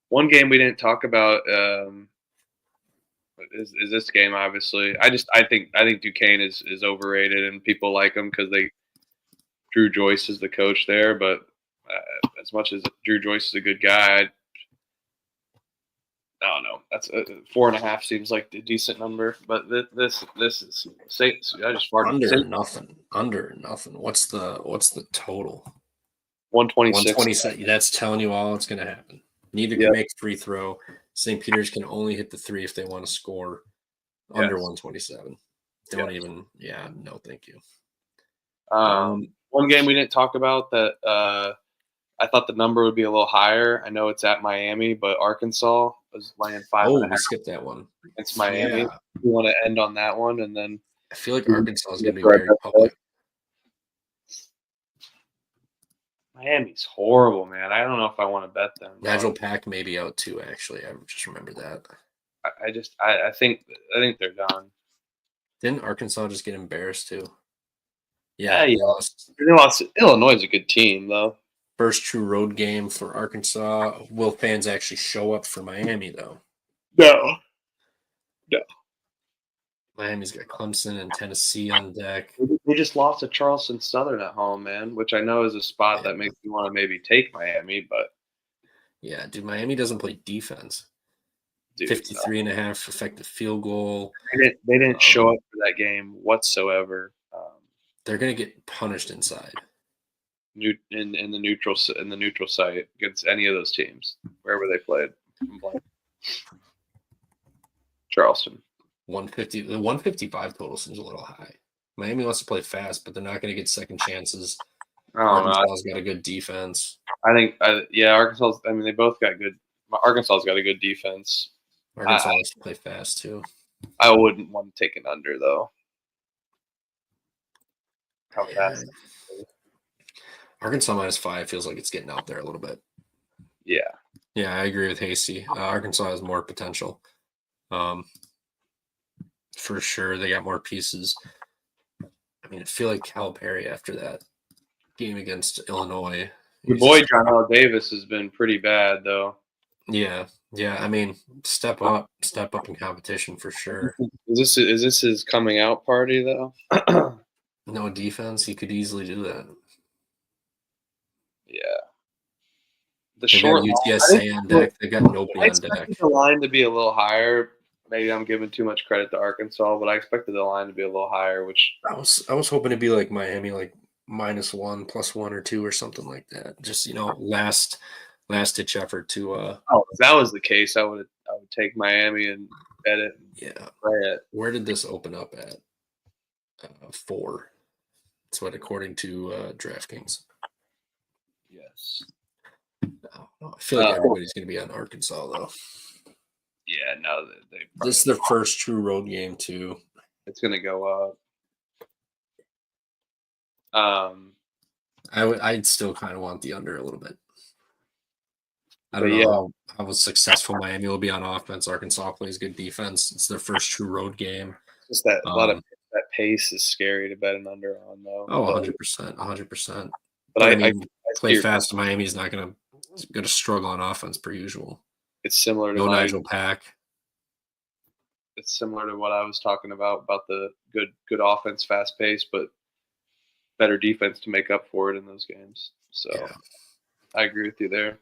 One game we didn't talk about is this game. Obviously, I think Duquesne is overrated, and people like them because Drew Joyce is the coach there. But as much as Drew Joyce is a good guy, I don't know. That's 4.5 seems like a decent number, but this is I just farted. Under nothing. What's the total? 126. 127. That's telling you all it's going to happen. Neither can make free throw. St. Peter's can only hit the 3 if they want to score under 127. Don't even. Yeah, no, thank you. One game we didn't talk about that I thought the number would be a little higher. I know it's at Miami, but Arkansas was laying 5.5. We skipped that one. It's Miami. Yeah. We want to end on that one, and then I feel like Arkansas is going to be very public. Miami's horrible, man. I don't know if I want to bet them. Nigel Pack may be out too. Actually, I just remember that. I think they're done. Didn't Arkansas just get embarrassed too? Yeah, they lost. Illinois is a good team, though. First true road game for Arkansas. Will fans actually show up for Miami, though? No. Miami's got Clemson and Tennessee on deck. They just lost to Charleston Southern at home, man, which I know is a spot that makes me want to maybe take Miami, but yeah, dude, Miami doesn't play defense. 53.5 effective field goal. They didn't show up for that game whatsoever. They're gonna get punished inside. In the neutral site against any of those teams, wherever they played. Charleston. 150. The 155 total seems a little high. Miami wants to play fast, but they're not going to get second chances. Arkansas's got a good defense. I think, Arkansas. I mean, they both got good. Arkansas's got a good defense. Arkansas wants to play fast too. I wouldn't want to take an under though. How fast? Arkansas -5 feels like it's getting out there a little bit. Yeah. Yeah, I agree with Hasty. Arkansas has more potential. For sure, they got more pieces. I mean, I feel like Calipari after that game against Illinois. Your boy John Davis has been pretty bad, though. Yeah. I mean, step up in competition for sure. Is this his coming out party though? No defense, he could easily do that. Yeah. They got UTSA on deck. They got nobody on deck. I expected the line to be a little higher. Maybe I'm giving too much credit to Arkansas, but I expected the line to be a little higher. Which I was hoping to be like Miami, like -1, +1 or 2 or something like that. Just last ditch effort to. If that was the case, I would take Miami and bet it. Yeah. Play it. Where did this open up at? 4. That's what according to DraftKings. Yes. I feel like everybody's going to be on Arkansas though. Yeah, no, this is their first true road game too. It's going to go up. I'd still kind of want the under a little bit. I don't know how successful Miami will be on offense. Arkansas plays good defense. It's their first true road game. Just that a lot of that pace is scary to bet an under on though. 100%. But I play fast. Miami's not going to struggle on offense per usual. It's similar to Nigel Pack. It's similar to what I was talking about the good offense, fast pace, but better defense to make up for it in those games. So I agree with you there.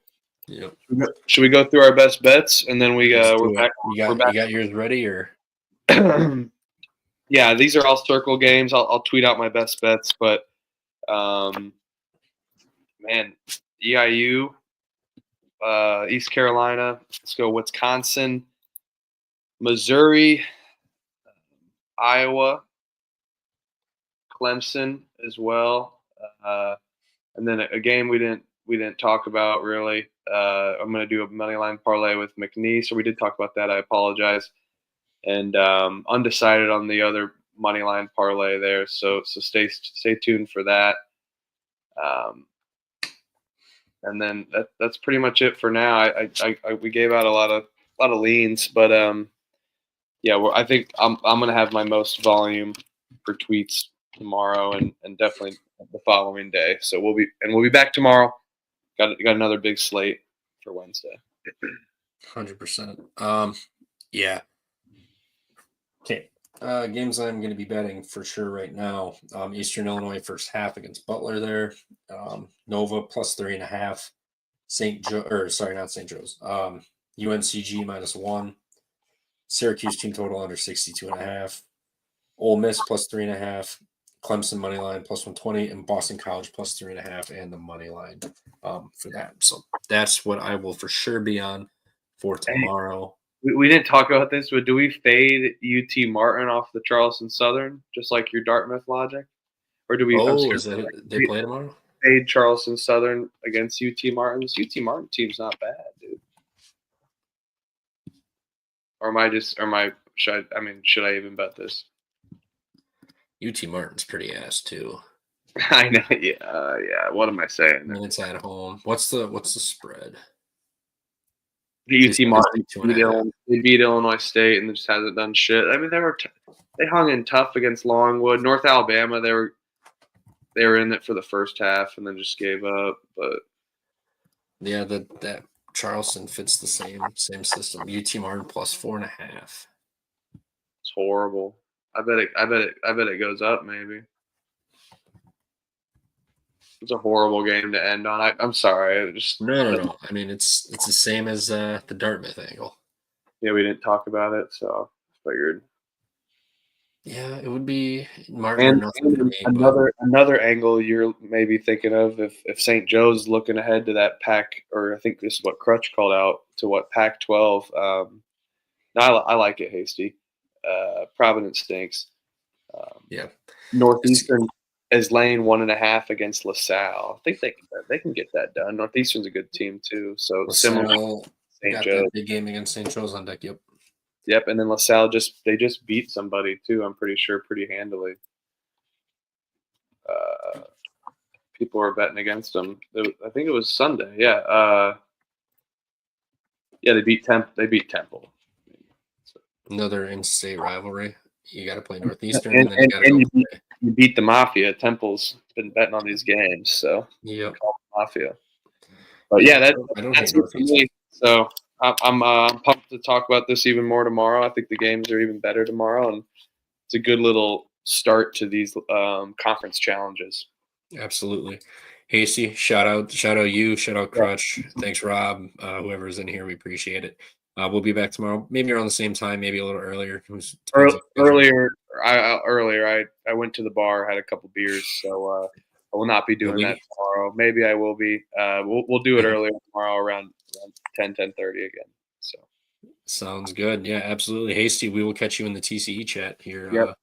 Yep. Should we go through our best bets and then we're back? You got yours ready or? Yeah, these are all circle games. I'll tweet out my best bets, but man, EIU, East Carolina. Let's go Wisconsin, Missouri, Iowa, Clemson as well, and then a game we didn't talk about really. I'm going to do a money line parlay with McNeese. So we did talk about that. I apologize. And undecided on the other money line parlay there. So stay tuned for that. And then that's pretty much it for now. We gave out a lot of leans, but yeah, I think I'm gonna have my most volume for tweets tomorrow and definitely the following day. So we'll be back tomorrow. Got another big slate for Wednesday. 100%. Yeah. Okay. Games I'm going to be betting for sure right now. Eastern Illinois first half against Butler there. Nova plus 3.5. Not St. Joe's. UNCG -1. Syracuse team total under 62.5. Ole Miss plus 3.5. Clemson money line plus 120 and Boston College plus 3.5 and the money line for that. So that's what I will for sure be on for tomorrow. We didn't talk about this, but do we fade UT Martin off the Charleston Southern, just like your Dartmouth logic? Or do we they play tomorrow? Fade Charleston Southern against UT Martin? This UT Martin team's not bad, dude. Or should I even bet this? UT Martin's pretty ass too. I know, yeah. What am I saying? And it's at home. What's the spread? The UT Martin they beat Illinois State and just hasn't done shit. I mean, they hung in tough against Longwood. North Alabama, they were in it for the first half and then just gave up. But yeah, that Charleston fits the same system. UT Martin plus 4.5. It's horrible. I bet it goes up maybe. It's a horrible game to end on. I'm sorry. No. I mean, it's the same as the Dartmouth angle. Yeah, we didn't talk about it, so I figured. Yeah, it would be Martin. And another angle you're maybe thinking of if St. Joe's looking ahead to that Pac, or I think this is what Crutch called out to what Pac-12. I like it, Hasty. Providence stinks. Yeah, Northeastern is laying 1.5 against LaSalle. I think they can get that done. Northeastern's a good team too. So LaSalle similar to St. Joe's. Big game against St. Joe's on deck. Yep, and then LaSalle just beat somebody too. I'm pretty sure pretty handily. People were betting against them. I think it was Sunday. Yeah. They beat Temple. So. Another in-state rivalry. You got to play Northeastern, and then you beat the Mafia. Temple's been betting on these games, so yep. Mafia. But yeah, that's it for me. So I'm pumped to talk about this even more tomorrow. I think the games are even better tomorrow, and it's a good little start to these conference challenges. Absolutely. Hasty, shout out you, shout out Crutch. Thanks, Rob. Whoever's in here, we appreciate it. We'll be back tomorrow, maybe around the same time, maybe a little earlier. Earlier, I went to the bar, had a couple beers, so I will not be doing that tomorrow. Maybe I will be. We'll do it earlier tomorrow around 10:30 again. So sounds good. Yeah, absolutely. Hasty, we will catch you in the TCE chat here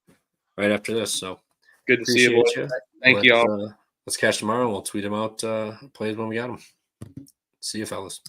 right after this. So good to see you, boys. Thank you all. Let's catch tomorrow. We'll tweet them out plays when we got them. See you, fellas.